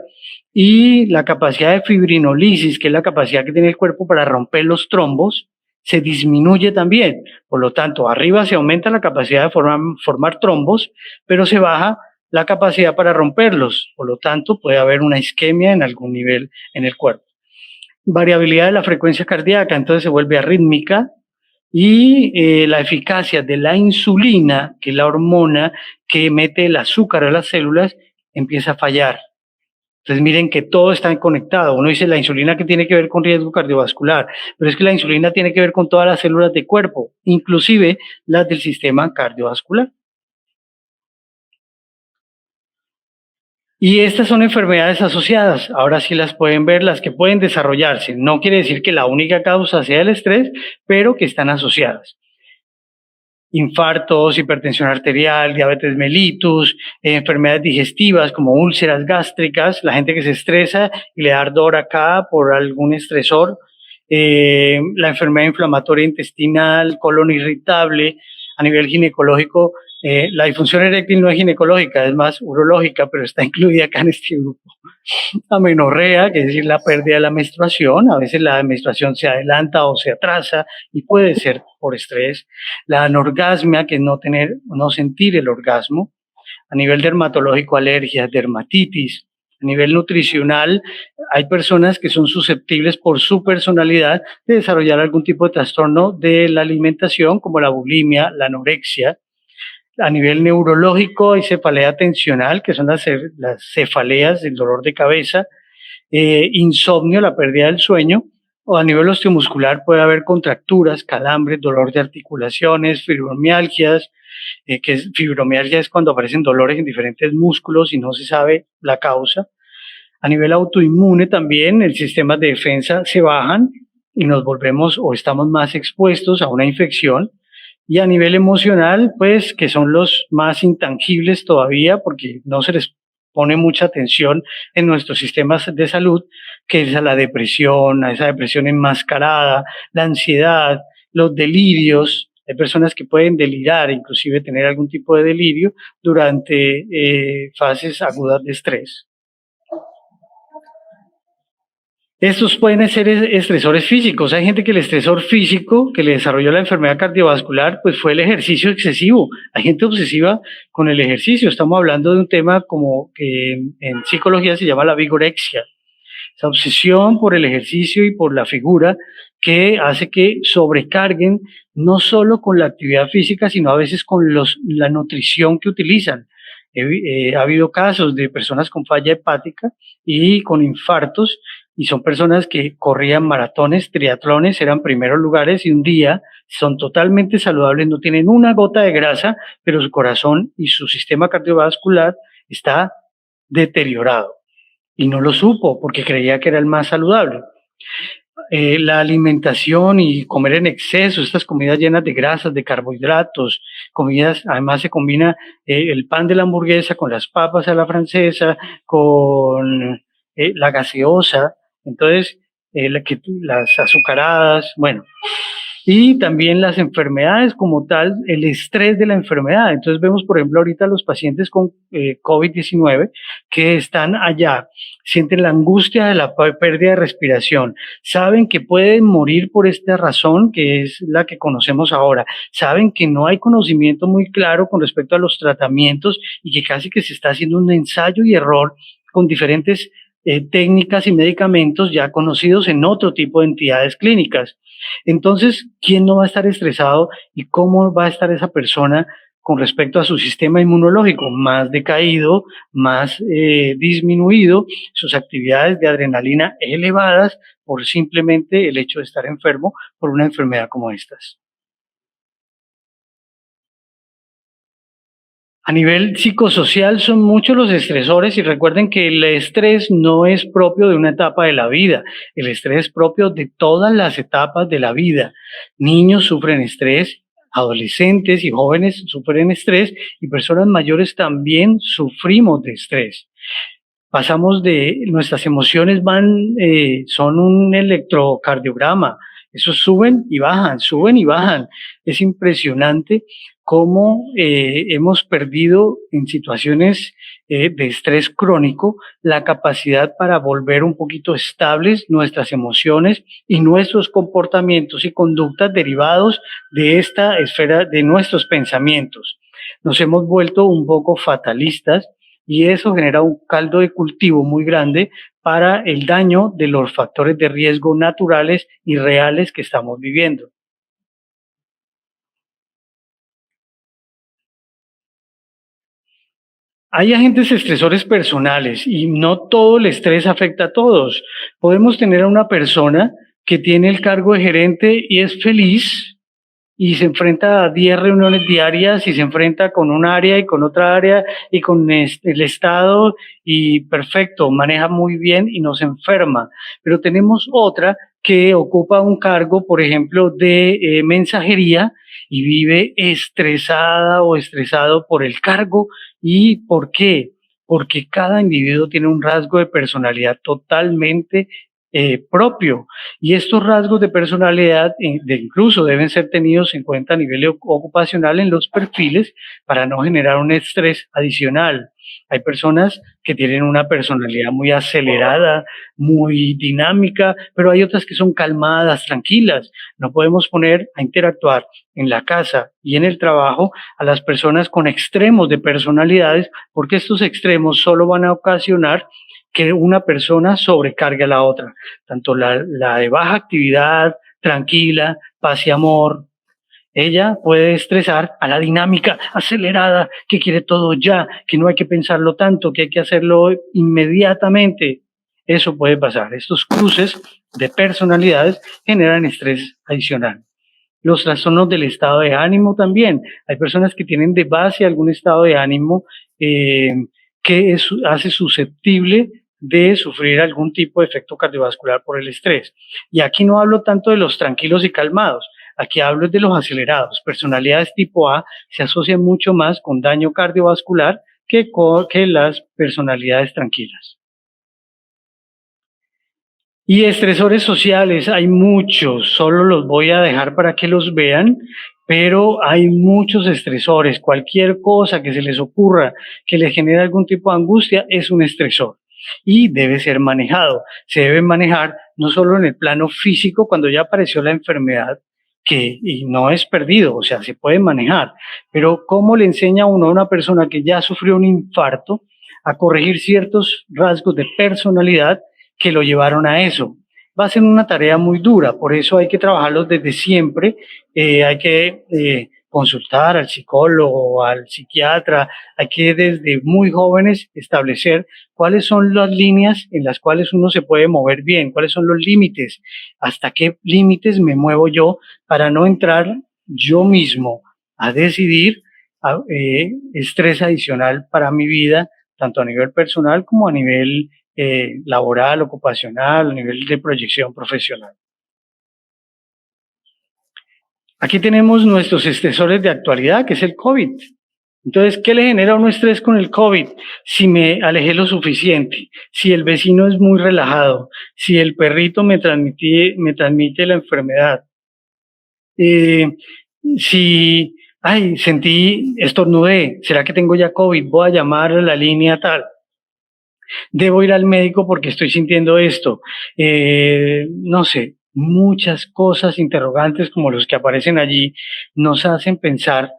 y la capacidad de fibrinolisis, que es la capacidad que tiene el cuerpo para romper los trombos, se disminuye también. Por lo tanto, arriba se aumenta la capacidad de formar trombos, pero se baja la capacidad para romperlos. Por lo tanto, puede haber una isquemia en algún nivel en el cuerpo. Variabilidad de la frecuencia cardíaca, entonces se vuelve arrítmica, y la eficacia de la insulina, que es la hormona que mete el azúcar a las células, empieza a fallar. Entonces miren que todo está conectado. Uno dice la insulina que tiene que ver con riesgo cardiovascular, pero es que la insulina tiene que ver con todas las células del cuerpo, inclusive las del sistema cardiovascular. Y estas son enfermedades asociadas, ahora sí las pueden ver, las que pueden desarrollarse. No quiere decir que la única causa sea el estrés, pero que están asociadas. Infartos, hipertensión arterial, diabetes mellitus, enfermedades digestivas como úlceras gástricas, la gente que se estresa y le da ardor acá por algún estresor, la enfermedad inflamatoria intestinal, colon irritable, a nivel ginecológico. La disfunción eréctil no es ginecológica, es más urológica, pero está incluida acá en este grupo. Amenorrea, que es decir, la pérdida de la menstruación. A veces la menstruación se adelanta o se atrasa y puede ser por estrés. La anorgasmia, que es no sentir el orgasmo. A nivel dermatológico, alergias, dermatitis. A nivel nutricional, hay personas que son susceptibles por su personalidad de desarrollar algún tipo de trastorno de la alimentación, como la bulimia, la anorexia. A nivel neurológico hay cefalea tensional, que son las cefaleas, el dolor de cabeza, insomnio, la pérdida del sueño, o a nivel osteomuscular puede haber contracturas, calambres, dolor de articulaciones, fibromialgias, fibromialgia es cuando aparecen dolores en diferentes músculos y no se sabe la causa. A nivel autoinmune también, el sistema de defensa se bajan y nos volvemos o estamos más expuestos a una infección. Y a nivel emocional, pues, que son los más intangibles todavía, porque no se les pone mucha atención en nuestros sistemas de salud, que es a la depresión, a esa depresión enmascarada, la ansiedad, los delirios. Hay personas que pueden delirar, inclusive tener algún tipo de delirio durante fases agudas de estrés. Estos pueden ser estresores físicos. Hay gente que el estresor físico que le desarrolló la enfermedad cardiovascular pues fue el ejercicio excesivo. Hay gente obsesiva con el ejercicio. Estamos hablando de un tema como que en psicología se llama la vigorexia. Esa obsesión por el ejercicio y por la figura que hace que sobrecarguen no solo con la actividad física, sino a veces con la nutrición que utilizan. Ha habido casos de personas con falla hepática y con infartos y son personas que corrían maratones, triatlones, eran primeros lugares y un día son totalmente saludables, no tienen una gota de grasa, pero su corazón y su sistema cardiovascular está deteriorado y no lo supo porque creía que era el más saludable. La alimentación y comer en exceso, estas comidas llenas de grasas, de carbohidratos, comidas, además se combina el pan de la hamburguesa con las papas a la francesa, con la gaseosa, entonces las azucaradas, bueno, y también las enfermedades como tal, el estrés de la enfermedad. Entonces vemos, por ejemplo, ahorita los pacientes con COVID-19 que están allá, sienten la angustia de la pérdida de respiración, saben que pueden morir por esta razón que es la que conocemos ahora, saben que no hay conocimiento muy claro con respecto a los tratamientos y que casi que se está haciendo un ensayo y error con diferentes técnicas y medicamentos ya conocidos en otro tipo de entidades clínicas. Entonces, ¿quién no va a estar estresado y cómo va a estar esa persona con respecto a su sistema inmunológico? Más decaído, más disminuido, sus actividades de adrenalina elevadas por simplemente el hecho de estar enfermo por una enfermedad como estas. A nivel psicosocial son muchos los estresores y recuerden que el estrés no es propio de una etapa de la vida, el estrés es propio de todas las etapas de la vida. Niños sufren estrés, adolescentes y jóvenes sufren estrés y personas mayores también sufrimos de estrés. Pasamos de, nuestras emociones son un electrocardiograma, esos suben y bajan, suben y bajan. Es impresionante cómo hemos perdido en situaciones de estrés crónico la capacidad para volver un poquito estables nuestras emociones y nuestros comportamientos y conductas derivados de esta esfera de nuestros pensamientos. Nos hemos vuelto un poco fatalistas y eso genera un caldo de cultivo muy grande para el daño de los factores de riesgo naturales y reales que estamos viviendo. Hay agentes estresores personales y no todo el estrés afecta a todos. Podemos tener a una persona que tiene el cargo de gerente y es feliz y se enfrenta a 10 reuniones diarias y se enfrenta con un área y con otra área y con el Estado y perfecto, maneja muy bien y no se enferma. Pero tenemos otra que ocupa un cargo, por ejemplo, de mensajería y vive estresada o estresado por el cargo. ¿Y por qué? Porque cada individuo tiene un rasgo de personalidad totalmente propio. Y estos rasgos de personalidad incluso deben ser tenidos en cuenta a nivel ocupacional en los perfiles para no generar un estrés adicional. Hay personas que tienen una personalidad muy acelerada, muy dinámica, pero hay otras que son calmadas, tranquilas. No podemos poner a interactuar en la casa y en el trabajo a las personas con extremos de personalidades, porque estos extremos solo van a ocasionar que una persona sobrecargue a la otra, tanto la de baja actividad, tranquila, paz y amor. Ella puede estresar a la dinámica acelerada, que quiere todo ya, que no hay que pensarlo tanto, que hay que hacerlo inmediatamente. Eso puede pasar. Estos cruces de personalidades generan estrés adicional. Los trastornos del estado de ánimo también. Hay personas que tienen de base algún estado de ánimo que hace susceptible de sufrir algún tipo de efecto cardiovascular por el estrés. Y aquí no hablo tanto de los tranquilos y calmados, aquí hablo de los acelerados. Personalidades tipo A se asocian mucho más con daño cardiovascular que las personalidades tranquilas. Y estresores sociales, hay muchos, solo los voy a dejar para que los vean, pero hay muchos estresores. Cualquier cosa que se les ocurra que les genere algún tipo de angustia es un estresor y debe ser manejado. Se debe manejar no solo en el plano físico cuando ya apareció la enfermedad, y no es perdido, o sea, se puede manejar, pero ¿cómo le enseña uno a una persona que ya sufrió un infarto a corregir ciertos rasgos de personalidad que lo llevaron a eso? Va a ser una tarea muy dura, por eso hay que trabajarlos desde siempre, hay que consultar al psicólogo, al psiquiatra. Hay que desde muy jóvenes establecer cuáles son las líneas en las cuales uno se puede mover bien, cuáles son los límites, hasta qué límites me muevo yo para no entrar yo mismo a decidir estrés adicional para mi vida, tanto a nivel personal como a nivel laboral, ocupacional, a nivel de proyección profesional. Aquí tenemos nuestros estresores de actualidad, que es el COVID. Entonces, ¿qué le genera un estrés con el COVID? Si me alejé lo suficiente, si el vecino es muy relajado, si el perrito me transmite la enfermedad, si, estornudé, ¿será que tengo ya COVID? Voy a llamar a la línea tal. Debo ir al médico porque estoy sintiendo esto. No sé, muchas cosas interrogantes como los que aparecen allí nos hacen pensar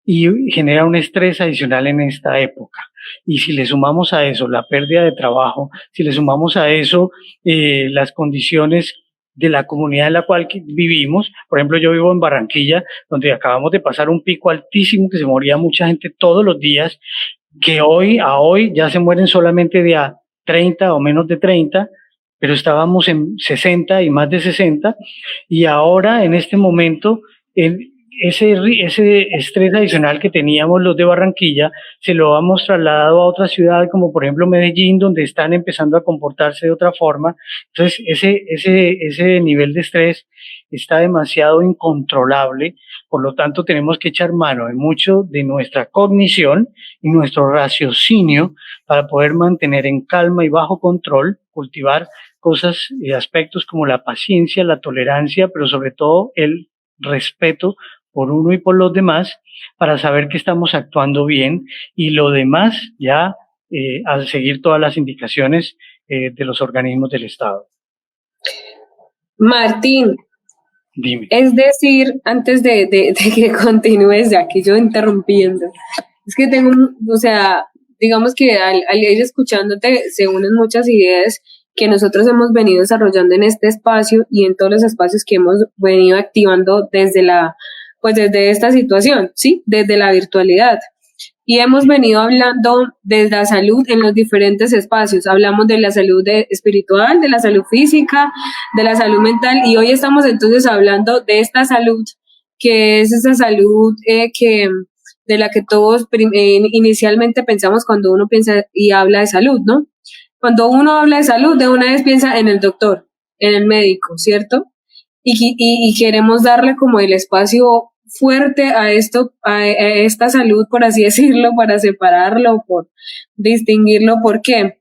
y genera un estrés adicional en esta época. Y si le sumamos a eso la pérdida de trabajo, si le sumamos a eso las condiciones de la comunidad en la cual vivimos, por ejemplo, yo vivo en Barranquilla, donde acabamos de pasar un pico altísimo que se moría mucha gente todos los días, que hoy ya se mueren solamente de a 30 o menos de 30, pero estábamos en 60 y más de 60, y ahora en este momento ese estrés adicional que teníamos los de Barranquilla se lo hemos trasladado a otra ciudad como por ejemplo Medellín, donde están empezando a comportarse de otra forma. Entonces ese nivel de estrés está demasiado incontrolable, por lo tanto tenemos que echar mano de mucho de nuestra cognición y nuestro raciocinio para poder mantener en calma y bajo control, cultivar cosas y aspectos como la paciencia, la tolerancia, pero sobre todo el respeto por uno y por los demás, para saber que estamos actuando bien, y lo demás ya al seguir todas las indicaciones de los organismos del Estado. Martín, dime. Es decir, antes de que continúes, ya que yo interrumpiendo, es que tengo, digamos que al ir escuchándote se unen muchas ideas que nosotros hemos venido desarrollando en este espacio y en todos los espacios que hemos venido activando desde esta situación, ¿sí? Desde la virtualidad. Y hemos venido hablando de la salud en los diferentes espacios. Hablamos de la salud espiritual, de la salud física, de la salud mental, y hoy estamos entonces hablando de esta salud, que es esa salud de la que todos inicialmente pensamos cuando uno piensa y habla de salud, ¿no? Cuando uno habla de salud, de una vez piensa en el doctor, en el médico, ¿cierto? Y queremos darle como el espacio fuerte a esta salud, por así decirlo, para separarlo, por distinguirlo. ¿Por qué?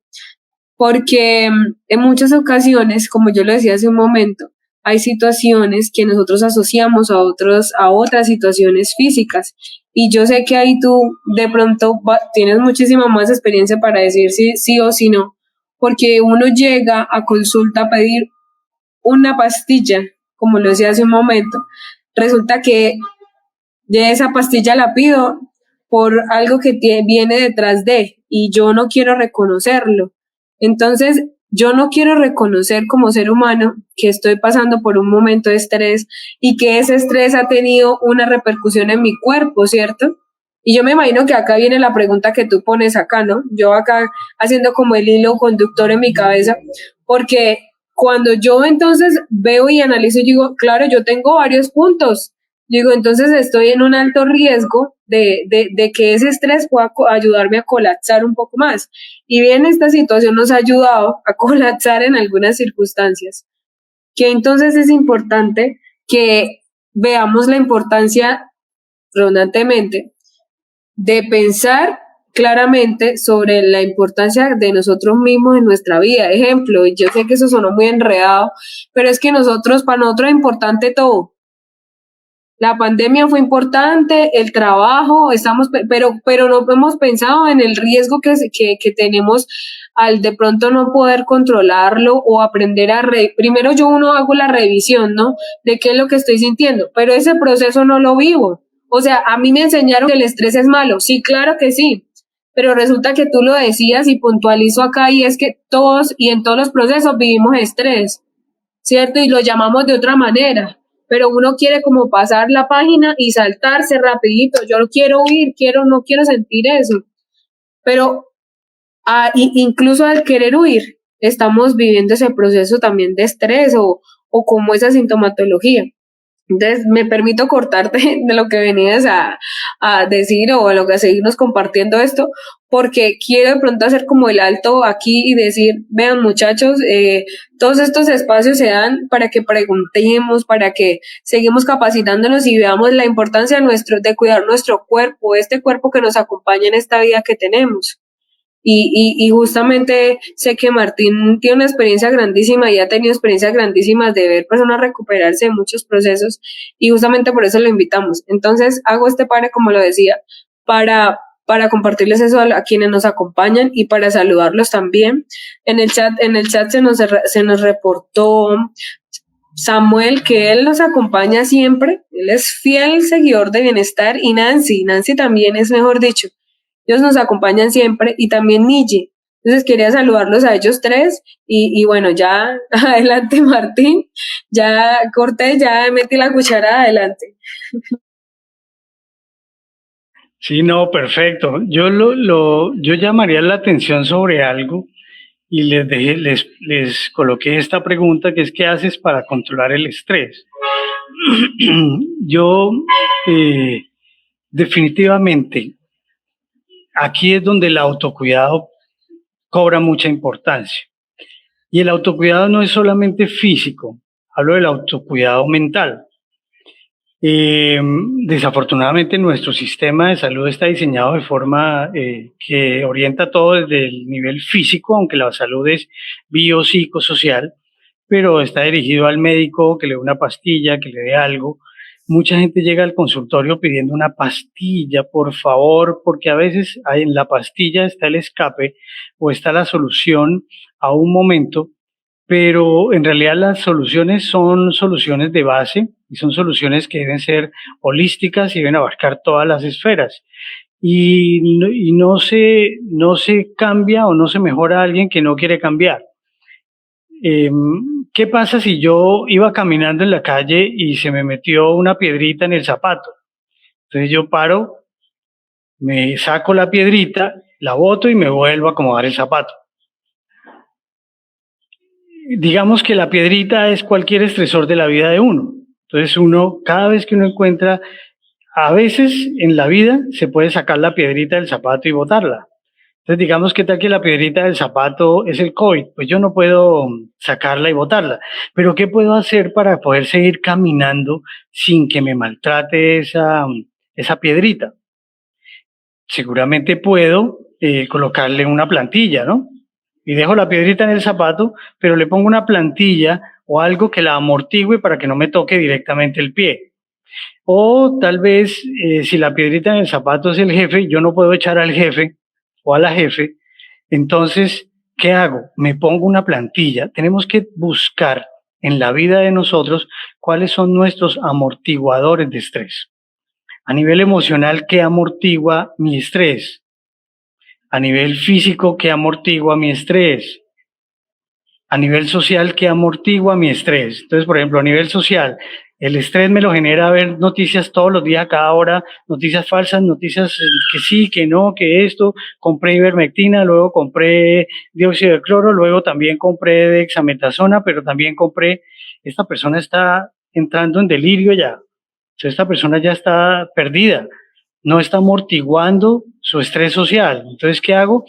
Porque en muchas ocasiones, como yo lo decía hace un momento, hay situaciones que nosotros asociamos a otras situaciones físicas. Y yo sé que ahí tú de pronto tienes muchísima más experiencia para decir si sí o si no, porque uno llega a consulta a pedir una pastilla, como lo decía hace un momento, resulta que de esa pastilla la pido por algo que viene detrás y yo no quiero reconocerlo. Entonces, yo no quiero reconocer como ser humano que estoy pasando por un momento de estrés y que ese estrés ha tenido una repercusión en mi cuerpo, ¿cierto? Y yo me imagino que acá viene la pregunta que tú pones acá, ¿no? Yo acá haciendo como el hilo conductor en mi cabeza, porque cuando yo entonces veo y analizo, digo, claro, yo tengo varios puntos. Digo, entonces estoy en un alto riesgo de que ese estrés pueda ayudarme a colapsar un poco más. Y bien, esta situación nos ha ayudado a colapsar en algunas circunstancias. Que entonces es importante que veamos la importancia, redundantemente, de pensar claramente sobre la importancia de nosotros mismos en nuestra vida. Ejemplo, y yo sé que eso sonó muy enredado, pero es que para nosotros es importante todo. La pandemia fue importante, el trabajo, pero no hemos pensado en el riesgo que tenemos al de pronto no poder controlarlo o aprender primero uno hago la revisión, ¿no? De qué es lo que estoy sintiendo, pero ese proceso no lo vivo. O sea, a mí me enseñaron que el estrés es malo. Sí, claro que sí, pero resulta que tú lo decías y puntualizo acá, y es que todos y en todos los procesos vivimos estrés, ¿cierto? Y lo llamamos de otra manera. pero uno quiere como pasar la página y saltarse rapidito, yo quiero huir, no quiero sentir eso, pero incluso al querer huir, estamos viviendo ese proceso también de estrés o como esa sintomatología. Entonces, me permito cortarte de lo que venías a decir o a lo que a seguirnos compartiendo esto, porque quiero de pronto hacer como el alto aquí y decir, vean muchachos, todos estos espacios se dan para que preguntemos, para que seguimos capacitándonos y veamos la importancia de cuidar nuestro cuerpo, este cuerpo que nos acompaña en esta vida que tenemos. Y justamente sé que Martín tiene una experiencia grandísima y ha tenido experiencias grandísimas de ver personas recuperarse de muchos procesos y justamente por eso lo invitamos. Entonces hago este pare, como lo decía, para compartirles eso a quienes nos acompañan y para saludarlos también. En el chat se nos reportó Samuel, que él nos acompaña siempre, él es fiel seguidor de Bienestar, y Nancy también es, mejor dicho. Ellos nos acompañan siempre, y también Niji. Entonces quería saludarlos a ellos tres y bueno, ya adelante Martín, ya corté, ya metí la cuchara, adelante. Sí, no, perfecto. Yo llamaría la atención sobre algo y les coloqué esta pregunta, que es: ¿qué haces para controlar el estrés? Yo definitivamente, aquí es donde el autocuidado cobra mucha importancia. Y el autocuidado no es solamente físico, hablo del autocuidado mental. Desafortunadamente nuestro sistema de salud está diseñado de forma que orienta todo desde el nivel físico, aunque la salud es biopsicosocial, pero está dirigido al médico que le dé una pastilla, que le dé algo. Mucha gente llega al consultorio pidiendo una pastilla, por favor, porque a veces en la pastilla está el escape o está la solución a un momento, pero en realidad las soluciones son soluciones de base y son soluciones que deben ser holísticas y deben abarcar todas las esferas. Y no se cambia o no se mejora a alguien que no quiere cambiar. ¿Qué pasa si yo iba caminando en la calle y se me metió una piedrita en el zapato? Entonces yo paro, me saco la piedrita, la boto y me vuelvo a acomodar el zapato. Digamos que la piedrita es cualquier estresor de la vida de uno. Entonces cada vez que uno encuentra, a veces en la vida se puede sacar la piedrita del zapato y botarla. Entonces, digamos que tal que la piedrita del zapato es el COVID, pues yo no puedo sacarla y botarla. Pero ¿qué puedo hacer para poder seguir caminando sin que me maltrate esa piedrita? Seguramente puedo colocarle una plantilla, ¿no? Y dejo la piedrita en el zapato, pero le pongo una plantilla o algo que la amortigüe para que no me toque directamente el pie. O tal vez, si la piedrita en el zapato es el jefe, yo no puedo echar al jefe o a la jefe. Entonces, ¿qué hago? Me pongo una plantilla. Tenemos que buscar en la vida de nosotros cuáles son nuestros amortiguadores de estrés. A nivel emocional, ¿qué amortigua mi estrés? A nivel físico, ¿qué amortigua mi estrés? A nivel social, ¿qué amortigua mi estrés? Entonces, por ejemplo, a nivel social, el estrés me lo genera ver noticias todos los días, a cada hora, noticias falsas, noticias que sí, que no, que esto. Compré ivermectina, luego compré dióxido de cloro, luego también compré dexametasona, pero también esta persona está entrando en delirio ya. Entonces, esta persona ya está perdida, no está amortiguando su estrés social. Entonces, ¿qué hago?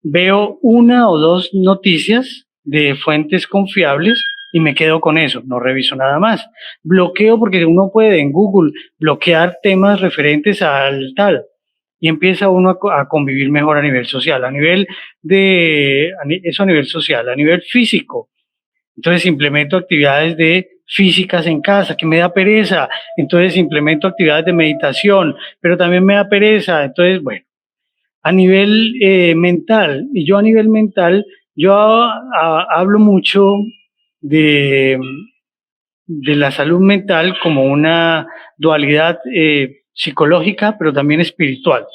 Veo una o dos noticias de fuentes confiables y me quedo con eso, no reviso nada más. Bloqueo, porque uno puede en Google bloquear temas referentes al tal, y empieza uno a convivir mejor a nivel social, a nivel social, a nivel físico. Entonces implemento actividades físicas en casa, que me da pereza, entonces implemento actividades de meditación, pero también me da pereza. Entonces, bueno, a nivel mental, y yo a nivel mental, yo hablo mucho de la salud mental como una dualidad psicológica, pero también espiritual.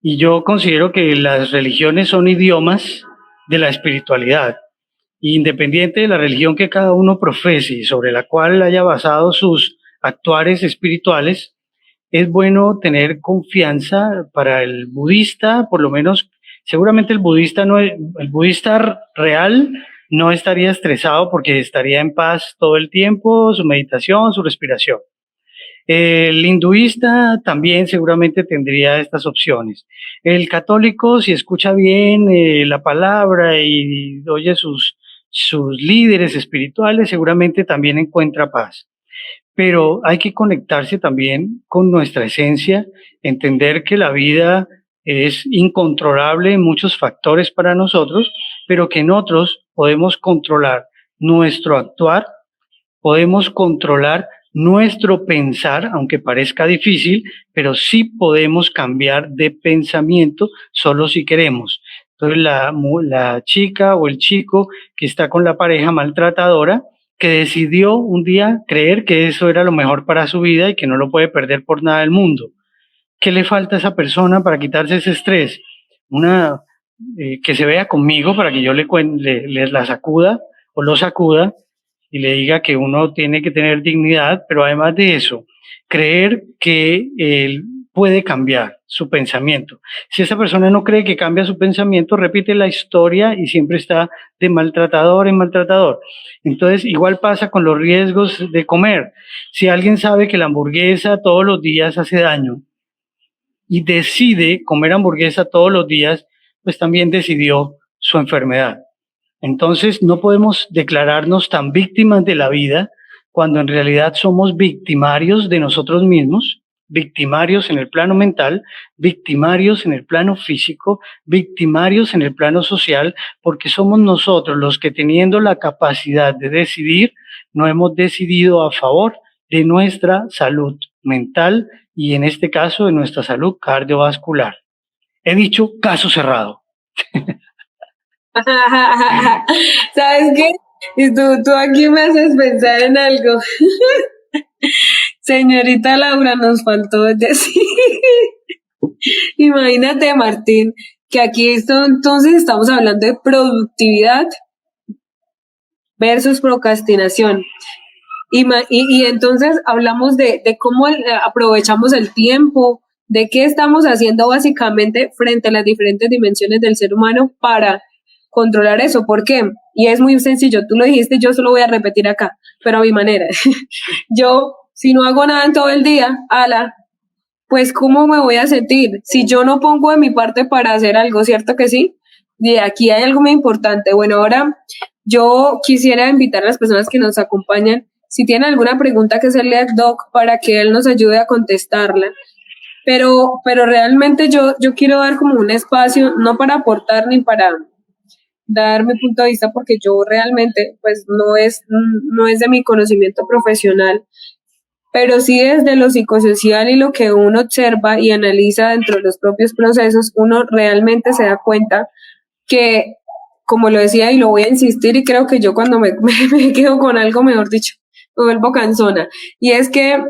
Y yo considero que las religiones son idiomas de la espiritualidad. Independiente de la religión que cada uno profese y sobre la cual haya basado sus actuares espirituales, es bueno tener confianza. Para el budista, por lo menos, seguramente el budista real no estaría estresado porque estaría en paz todo el tiempo, su meditación, su respiración. El hinduista también seguramente tendría estas opciones. El católico, si escucha bien la palabra y oye sus líderes espirituales, seguramente también encuentra paz. Pero hay que conectarse también con nuestra esencia, entender que la vida es incontrolable en muchos factores para nosotros, pero que en otros podemos controlar nuestro actuar, podemos controlar nuestro pensar, aunque parezca difícil, pero sí podemos cambiar de pensamiento solo si queremos. Entonces la chica o el chico que está con la pareja maltratadora, que decidió un día creer que eso era lo mejor para su vida y que no lo puede perder por nada del mundo. ¿Qué le falta a esa persona para quitarse ese estrés? Que se vea conmigo para que yo le la sacuda o lo sacuda y le diga que uno tiene que tener dignidad, pero además de eso, creer que él puede cambiar su pensamiento. Si esa persona no cree que cambia su pensamiento, repite la historia y siempre está de maltratador en maltratador. Entonces, igual pasa con los riesgos de comer. Si alguien sabe que la hamburguesa todos los días hace daño y decide comer hamburguesa todos los días, pues también decidió su enfermedad. Entonces no podemos declararnos tan víctimas de la vida cuando en realidad somos victimarios de nosotros mismos, victimarios en el plano mental, victimarios en el plano físico, victimarios en el plano social, porque somos nosotros los que, teniendo la capacidad de decidir, no hemos decidido a favor de nuestra salud mental y en este caso de nuestra salud cardiovascular. He dicho caso cerrado. ¿Sabes qué? Y tú aquí me haces pensar en algo. Señorita Laura, nos faltó decir. Imagínate, Martín, que aquí entonces estamos hablando de productividad versus procrastinación. Y entonces hablamos de cómo aprovechamos el tiempo, de qué estamos haciendo básicamente frente a las diferentes dimensiones del ser humano para controlar eso. ¿Por qué? Y es muy sencillo, tú lo dijiste, yo solo voy a repetir acá, pero a mi manera. Yo, si no hago nada en todo el día, pues ¿cómo me voy a sentir? Si yo no pongo de mi parte para hacer algo, ¿cierto que sí? Y aquí hay algo muy importante. Bueno, ahora yo quisiera invitar a las personas que nos acompañan, si tienen alguna pregunta que hacerle al doc para que él nos ayude a contestarla. Pero realmente yo quiero dar como un espacio, no para aportar ni para dar mi punto de vista, porque yo realmente pues no es de mi conocimiento profesional, pero sí desde lo psicosocial y lo que uno observa y analiza dentro de los propios procesos, uno realmente se da cuenta que, como lo decía y lo voy a insistir, y creo que yo cuando me quedo con algo, mejor dicho, me vuelvo cansona, y es que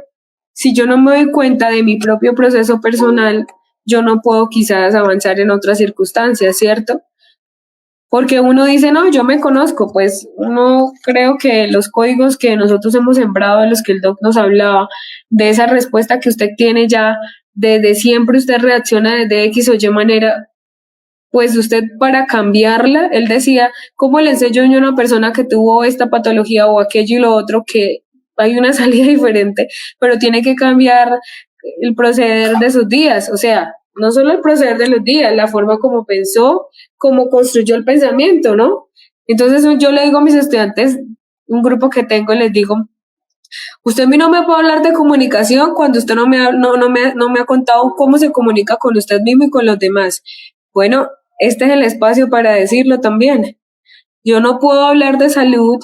si yo no me doy cuenta de mi propio proceso personal, yo no puedo quizás avanzar en otras circunstancias, ¿cierto? Porque uno dice, no, yo me conozco, pues uno creo que los códigos que nosotros hemos sembrado, de los que el doc nos hablaba, de esa respuesta que usted tiene ya, desde siempre usted reacciona desde X o Y manera, pues usted para cambiarla, él decía, ¿cómo le enseño yo a una persona que tuvo esta patología o aquello y lo otro, que hay una salida diferente, pero tiene que cambiar el proceder de sus días? O sea, no solo el proceder de los días, la forma como pensó, cómo construyó el pensamiento, ¿no? Entonces yo le digo a mis estudiantes, un grupo que tengo, les digo, usted a mí no me puede hablar de comunicación cuando usted no me ha contado cómo se comunica con usted mismo y con los demás. Bueno, este es el espacio para decirlo también. Yo no puedo hablar de salud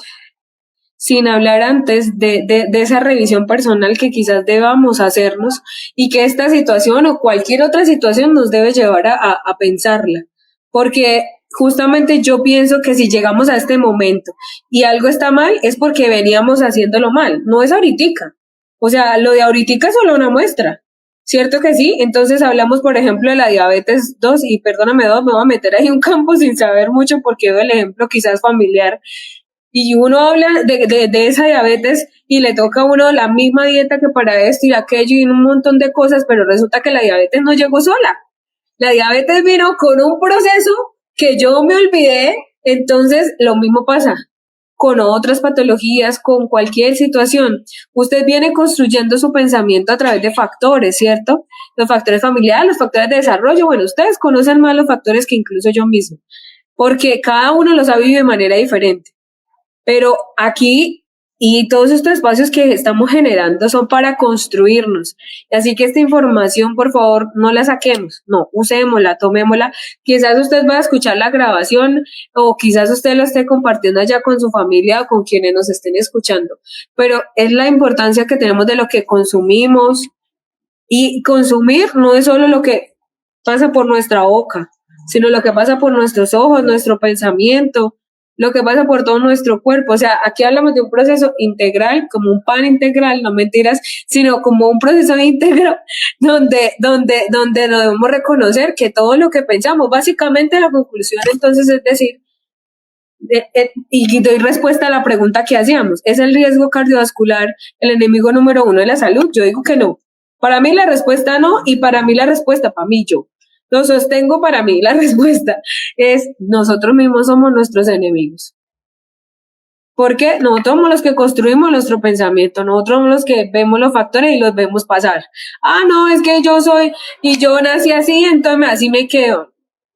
sin hablar antes de esa revisión personal que quizás debamos hacernos y que esta situación o cualquier otra situación nos debe llevar a pensarla. Porque justamente yo pienso que si llegamos a este momento y algo está mal es porque veníamos haciéndolo mal, no es ahoritica. O sea, lo de ahoritica es solo una muestra. ¿Cierto que sí? Entonces hablamos, por ejemplo, de la diabetes 2 y perdóname, Doc, me voy a meter ahí un campo sin saber mucho porque veo el ejemplo quizás familiar. Y uno habla de esa diabetes y le toca a uno la misma dieta que para esto y aquello y un montón de cosas, pero resulta que la diabetes no llegó sola. La diabetes vino con un proceso que yo me olvidé, entonces lo mismo pasa con otras patologías, con cualquier situación. Usted viene construyendo su pensamiento a través de factores, ¿cierto? Los factores familiares, los factores de desarrollo. Bueno, ustedes conocen más los factores que incluso yo mismo, porque cada uno los ha vivido de manera diferente. Pero aquí y todos estos espacios que estamos generando son para construirnos. Así que esta información, por favor, no la saquemos, no, usémosla, tomémosla. Quizás usted va a escuchar la grabación o quizás usted lo esté compartiendo allá con su familia o con quienes nos estén escuchando. Pero es la importancia que tenemos de lo que consumimos. Y consumir no es solo lo que pasa por nuestra boca, sino lo que pasa por nuestros ojos, nuestro pensamiento, lo que pasa por todo nuestro cuerpo. O sea, aquí hablamos de un proceso integral, como un pan integral, no mentiras, sino como un proceso íntegro donde debemos reconocer que todo lo que pensamos, básicamente la conclusión entonces es decir, y doy respuesta a la pregunta que hacíamos, ¿es el riesgo cardiovascular el enemigo número uno de la salud? Yo digo que no. Para mí la respuesta no, y para mí la respuesta, para mí yo lo sostengo, para mí la respuesta es nosotros mismos somos nuestros enemigos. Porque nosotros somos los que construimos nuestro pensamiento, nosotros somos los que vemos los factores y los vemos pasar. Ah, no, es que yo soy, y yo nací así, entonces así me quedo.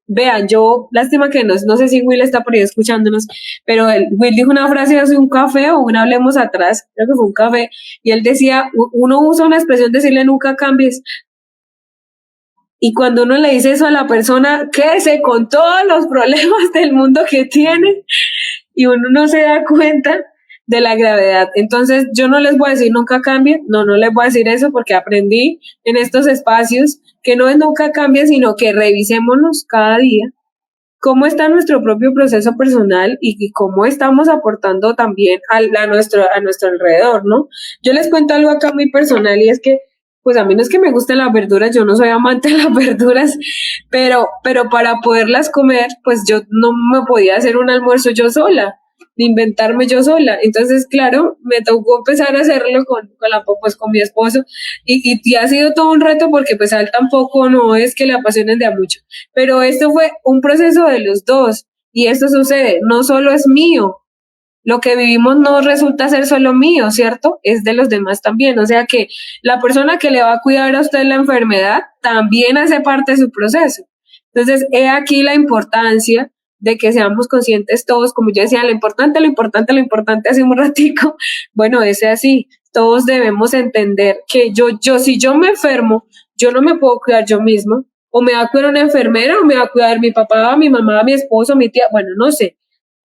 Vean, yo, lástima que no sé si Will está por ahí escuchándonos, pero Will dijo una frase hace un café o una hablemos atrás, creo que fue un café, y él decía, uno usa una expresión decirle nunca cambies, y cuando uno le dice eso a la persona, quédese con todos los problemas del mundo que tiene, y uno no se da cuenta de la gravedad. Entonces, yo no les voy a decir nunca cambien, no les voy a decir eso porque aprendí en estos espacios que no es nunca cambien, sino que revisémonos cada día cómo está nuestro propio proceso personal y cómo estamos aportando también a nuestro alrededor, ¿no? Yo les cuento algo acá muy personal y es que pues a mí no es que me gusten las verduras, yo no soy amante de las verduras, pero para poderlas comer, pues yo no me podía hacer un almuerzo yo sola, de inventarme yo sola. Entonces, claro, me tocó empezar a hacerlo con mi esposo y ha sido todo un reto porque pues a él tampoco no es que le apasionen de a mucho. Pero esto fue un proceso de los dos y esto sucede, no solo es mío. Lo que vivimos no resulta ser solo mío, ¿cierto? Es de los demás también. O sea que la persona que le va a cuidar a usted la enfermedad también hace parte de su proceso. Entonces, he aquí la importancia de que seamos conscientes todos, como yo decía, lo importante, hace un ratico, bueno, es así, todos debemos entender que si yo me enfermo, yo no me puedo cuidar yo mismo, o me va a cuidar una enfermera, o me va a cuidar mi papá, mi mamá, mi esposo, mi tía, bueno, no sé,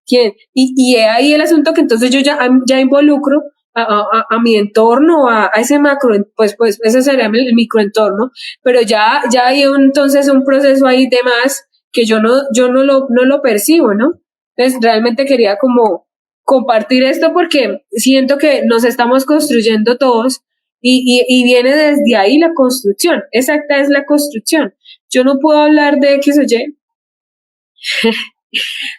quién. Y ahí el asunto que entonces yo ya involucro a mi entorno, a ese macro, pues ese sería el microentorno, pero ya hay entonces un proceso ahí de más que yo no lo percibo, ¿no? Entonces realmente quería como compartir esto porque siento que nos estamos construyendo todos y viene desde ahí la construcción, exacta es la construcción. Yo no puedo hablar de X o Y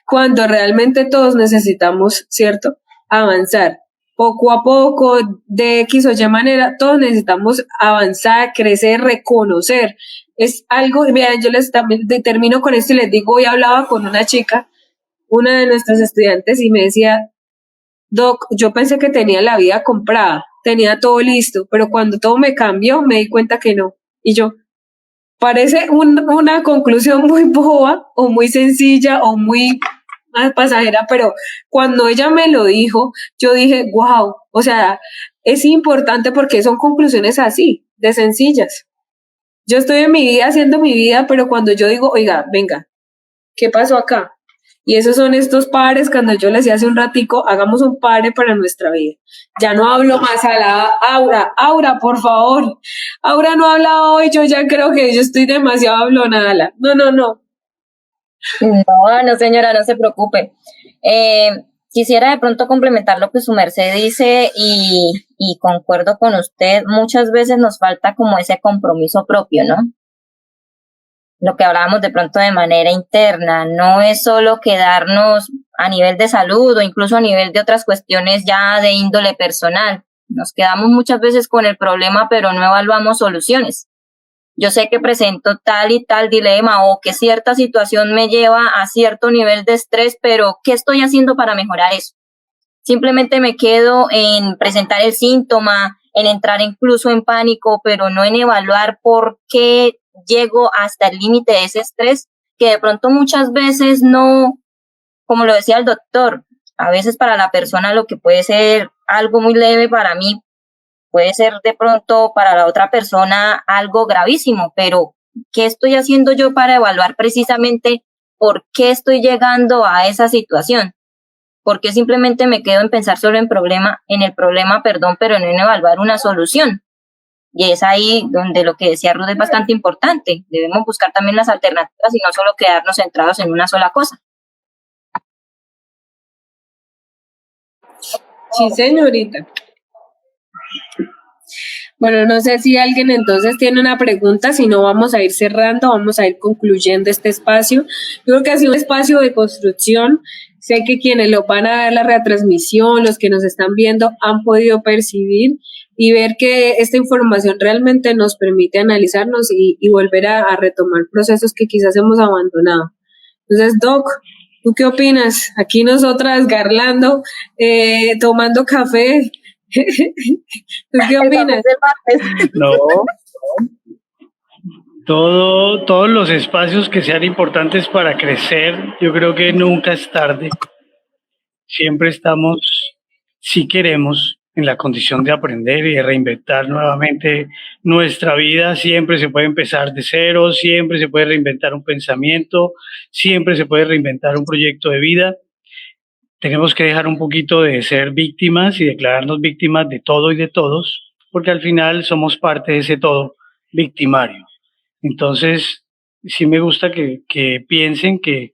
cuando realmente todos necesitamos, ¿cierto? Avanzar. Poco a poco, de X o Y manera, todos necesitamos avanzar, crecer, reconocer. Es algo, vean, yo también termino con esto y les digo, hoy hablaba con una chica, una de nuestras estudiantes, y me decía, Doc, yo pensé que tenía la vida comprada, tenía todo listo, pero cuando todo me cambió, me di cuenta que no. Y yo, parece una conclusión muy boba o muy sencilla o muy pasajera, pero cuando ella me lo dijo, yo dije, wow, o sea, es importante porque son conclusiones así, de sencillas. Yo estoy en mi vida haciendo mi vida, pero cuando yo digo, oiga, venga, ¿qué pasó acá? Y esos son estos pares, cuando yo les decía hace un ratico, hagamos un pare para nuestra vida. Ya no hablo más a la Aura, por favor. Aura no ha hablado hoy, yo ya creo que yo estoy demasiado hablonada. No. No, señora, no se preocupe. Quisiera de pronto complementar lo que su merced dice y concuerdo con usted. Muchas veces nos falta como ese compromiso propio, ¿no? Lo que hablábamos de pronto de manera interna, no es solo quedarnos a nivel de salud o incluso a nivel de otras cuestiones ya de índole personal. Nos quedamos muchas veces con el problema, pero no evaluamos soluciones. Yo sé que presento tal y tal dilema o que cierta situación me lleva a cierto nivel de estrés, pero ¿qué estoy haciendo para mejorar eso? Simplemente me quedo en presentar el síntoma, en entrar incluso en pánico, pero no en evaluar por qué llego hasta el límite de ese estrés, que de pronto muchas veces no, como lo decía el doctor, a veces para la persona lo que puede ser algo muy leve, para mí puede ser de pronto para la otra persona algo gravísimo, pero ¿qué estoy haciendo yo para evaluar precisamente por qué estoy llegando a esa situación? Porque simplemente me quedo en pensar solo en el problema, pero no en evaluar una solución. Y es ahí donde lo que decía Ruth es bastante importante. Debemos buscar también las alternativas y no solo quedarnos centrados en una sola cosa. Sí, señorita. Bueno, no sé si alguien entonces tiene una pregunta, si no vamos a ir cerrando, vamos a ir concluyendo este espacio. Yo creo que ha sido un espacio de construcción. Sé que quienes lo van a ver la retransmisión, los que nos están viendo, han podido percibir y ver que esta información realmente nos permite analizarnos y volver a retomar procesos que quizás hemos abandonado. Entonces, Doc, ¿tú qué opinas? Aquí nosotras garlando, tomando café. ¿Tú qué opinas? No, todos los espacios que sean importantes para crecer, yo creo que nunca es tarde. Siempre estamos, si queremos, en la condición de aprender y de reinventar nuevamente nuestra vida. Siempre se puede empezar de cero, siempre se puede reinventar un pensamiento, siempre se puede reinventar un proyecto de vida. Tenemos que dejar un poquito de ser víctimas y declararnos víctimas de todo y de todos, porque al final somos parte de ese todo victimario. Entonces, sí me gusta que piensen que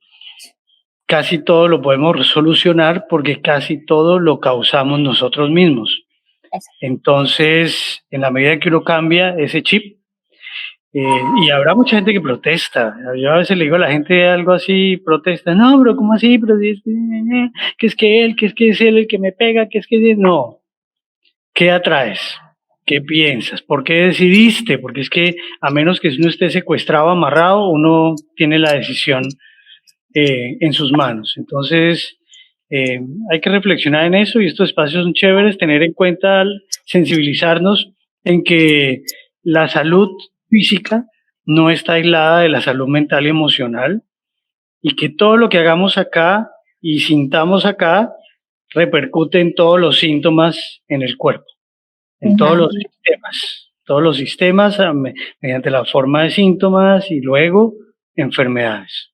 casi todo lo podemos solucionar porque casi todo lo causamos nosotros mismos. Entonces, en la medida que uno cambia ese chip, y habrá mucha gente que protesta. Yo a veces le digo a la gente algo así, protesta, no, pero ¿cómo así? Pero si es que es él el que me pega, no. ¿Qué atraes? ¿Qué piensas? ¿Por qué decidiste? Porque es que a menos que uno esté secuestrado, amarrado, uno tiene la decisión en sus manos. Entonces, hay que reflexionar en eso y estos espacios son chéveres, tener en cuenta, sensibilizarnos en que la salud física no está aislada de la salud mental y emocional y que todo lo que hagamos acá y sintamos acá repercute en todos los síntomas en el cuerpo, en todos los sistemas mediante la forma de síntomas y luego enfermedades.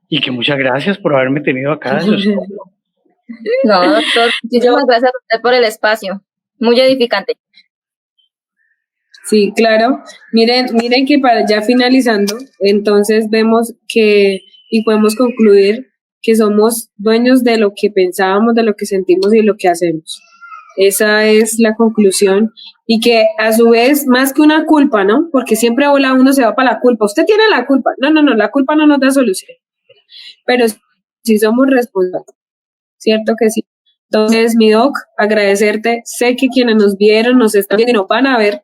Y que muchas gracias por haberme tenido acá. Eso es todo. No, doctor, muchísimas gracias a usted por el espacio. Muy edificante. Sí, claro. Miren que para ya finalizando, entonces vemos que y podemos concluir que somos dueños de lo que pensábamos, de lo que sentimos y de lo que hacemos. Esa es la conclusión y que a su vez, más que una culpa, ¿no? Porque siempre uno se va para la culpa. Usted tiene la culpa. No, la culpa no nos da solución. Pero sí somos responsables. ¿Cierto que sí? Entonces, mi Doc, agradecerte. Sé que quienes nos vieron, nos están viendo y nos van a ver,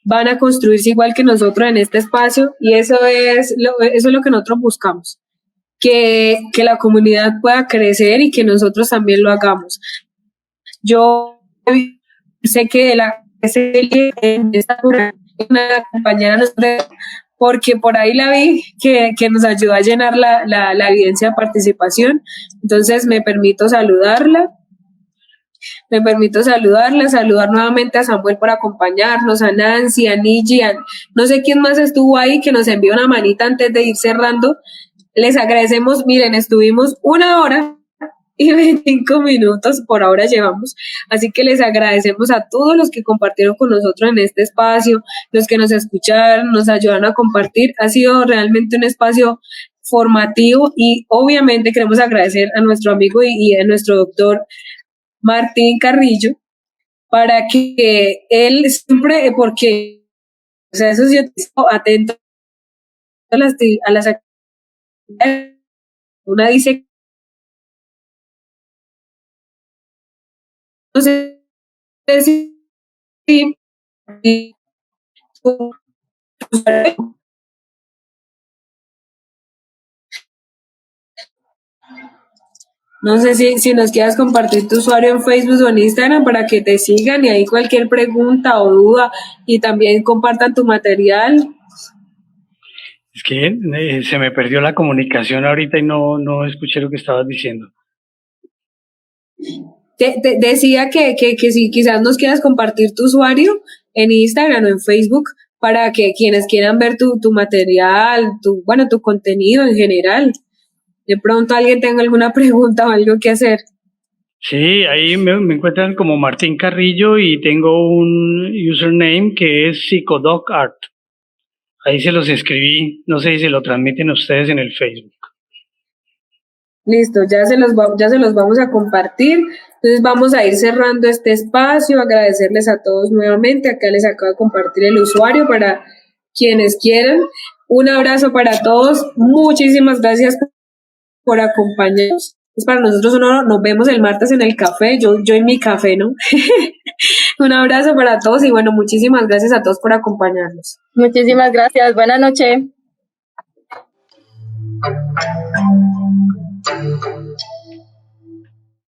van a construirse igual que nosotros en este espacio y eso es lo que nosotros buscamos, que la comunidad pueda crecer y que nosotros también lo hagamos. Yo sé que una compañera porque por ahí la vi que nos ayudó a llenar la evidencia de participación, entonces me permito saludarla, saludar nuevamente a Samuel por acompañarnos, a Nancy, a Niji, no sé quién más estuvo ahí que nos envió una manita antes de ir cerrando. Les agradecemos, miren, estuvimos 1 hora y 25 minutos por ahora llevamos, así que les agradecemos a todos los que compartieron con nosotros en este espacio, los que nos escucharon, nos ayudaron a compartir, ha sido realmente un espacio formativo y obviamente queremos agradecer a nuestro amigo y a nuestro doctor Martín Carrillo para que él siempre, porque o sea, eso sí, atento a las actividades, una dice, no sé si, si no sé si nos quieras compartir tu usuario en Facebook o en Instagram para que te sigan y ahí cualquier pregunta o duda y también compartan tu material. Es que se me perdió la comunicación ahorita y no escuché lo que estabas diciendo. Te decía que si quizás nos quieras compartir tu usuario en Instagram o en Facebook para que quienes quieran ver tu material, tu contenido en general, de pronto alguien tenga alguna pregunta o algo que hacer. Sí, ahí me encuentran como Martín Carrillo y tengo un username que es PsychoDocArt. Ahí se los escribí, no sé si se lo transmiten ustedes en el Facebook. Listo, ya se los vamos a compartir. Entonces vamos a ir cerrando este espacio, agradecerles a todos nuevamente. Acá les acabo de compartir el usuario para quienes quieran. Un abrazo para todos. Muchísimas gracias por acompañarnos. Es para nosotros un honor. Nos vemos el martes en el café. Yo en mi café, ¿no? Un abrazo para todos y bueno, muchísimas gracias a todos por acompañarnos. Muchísimas gracias. Buenas noches.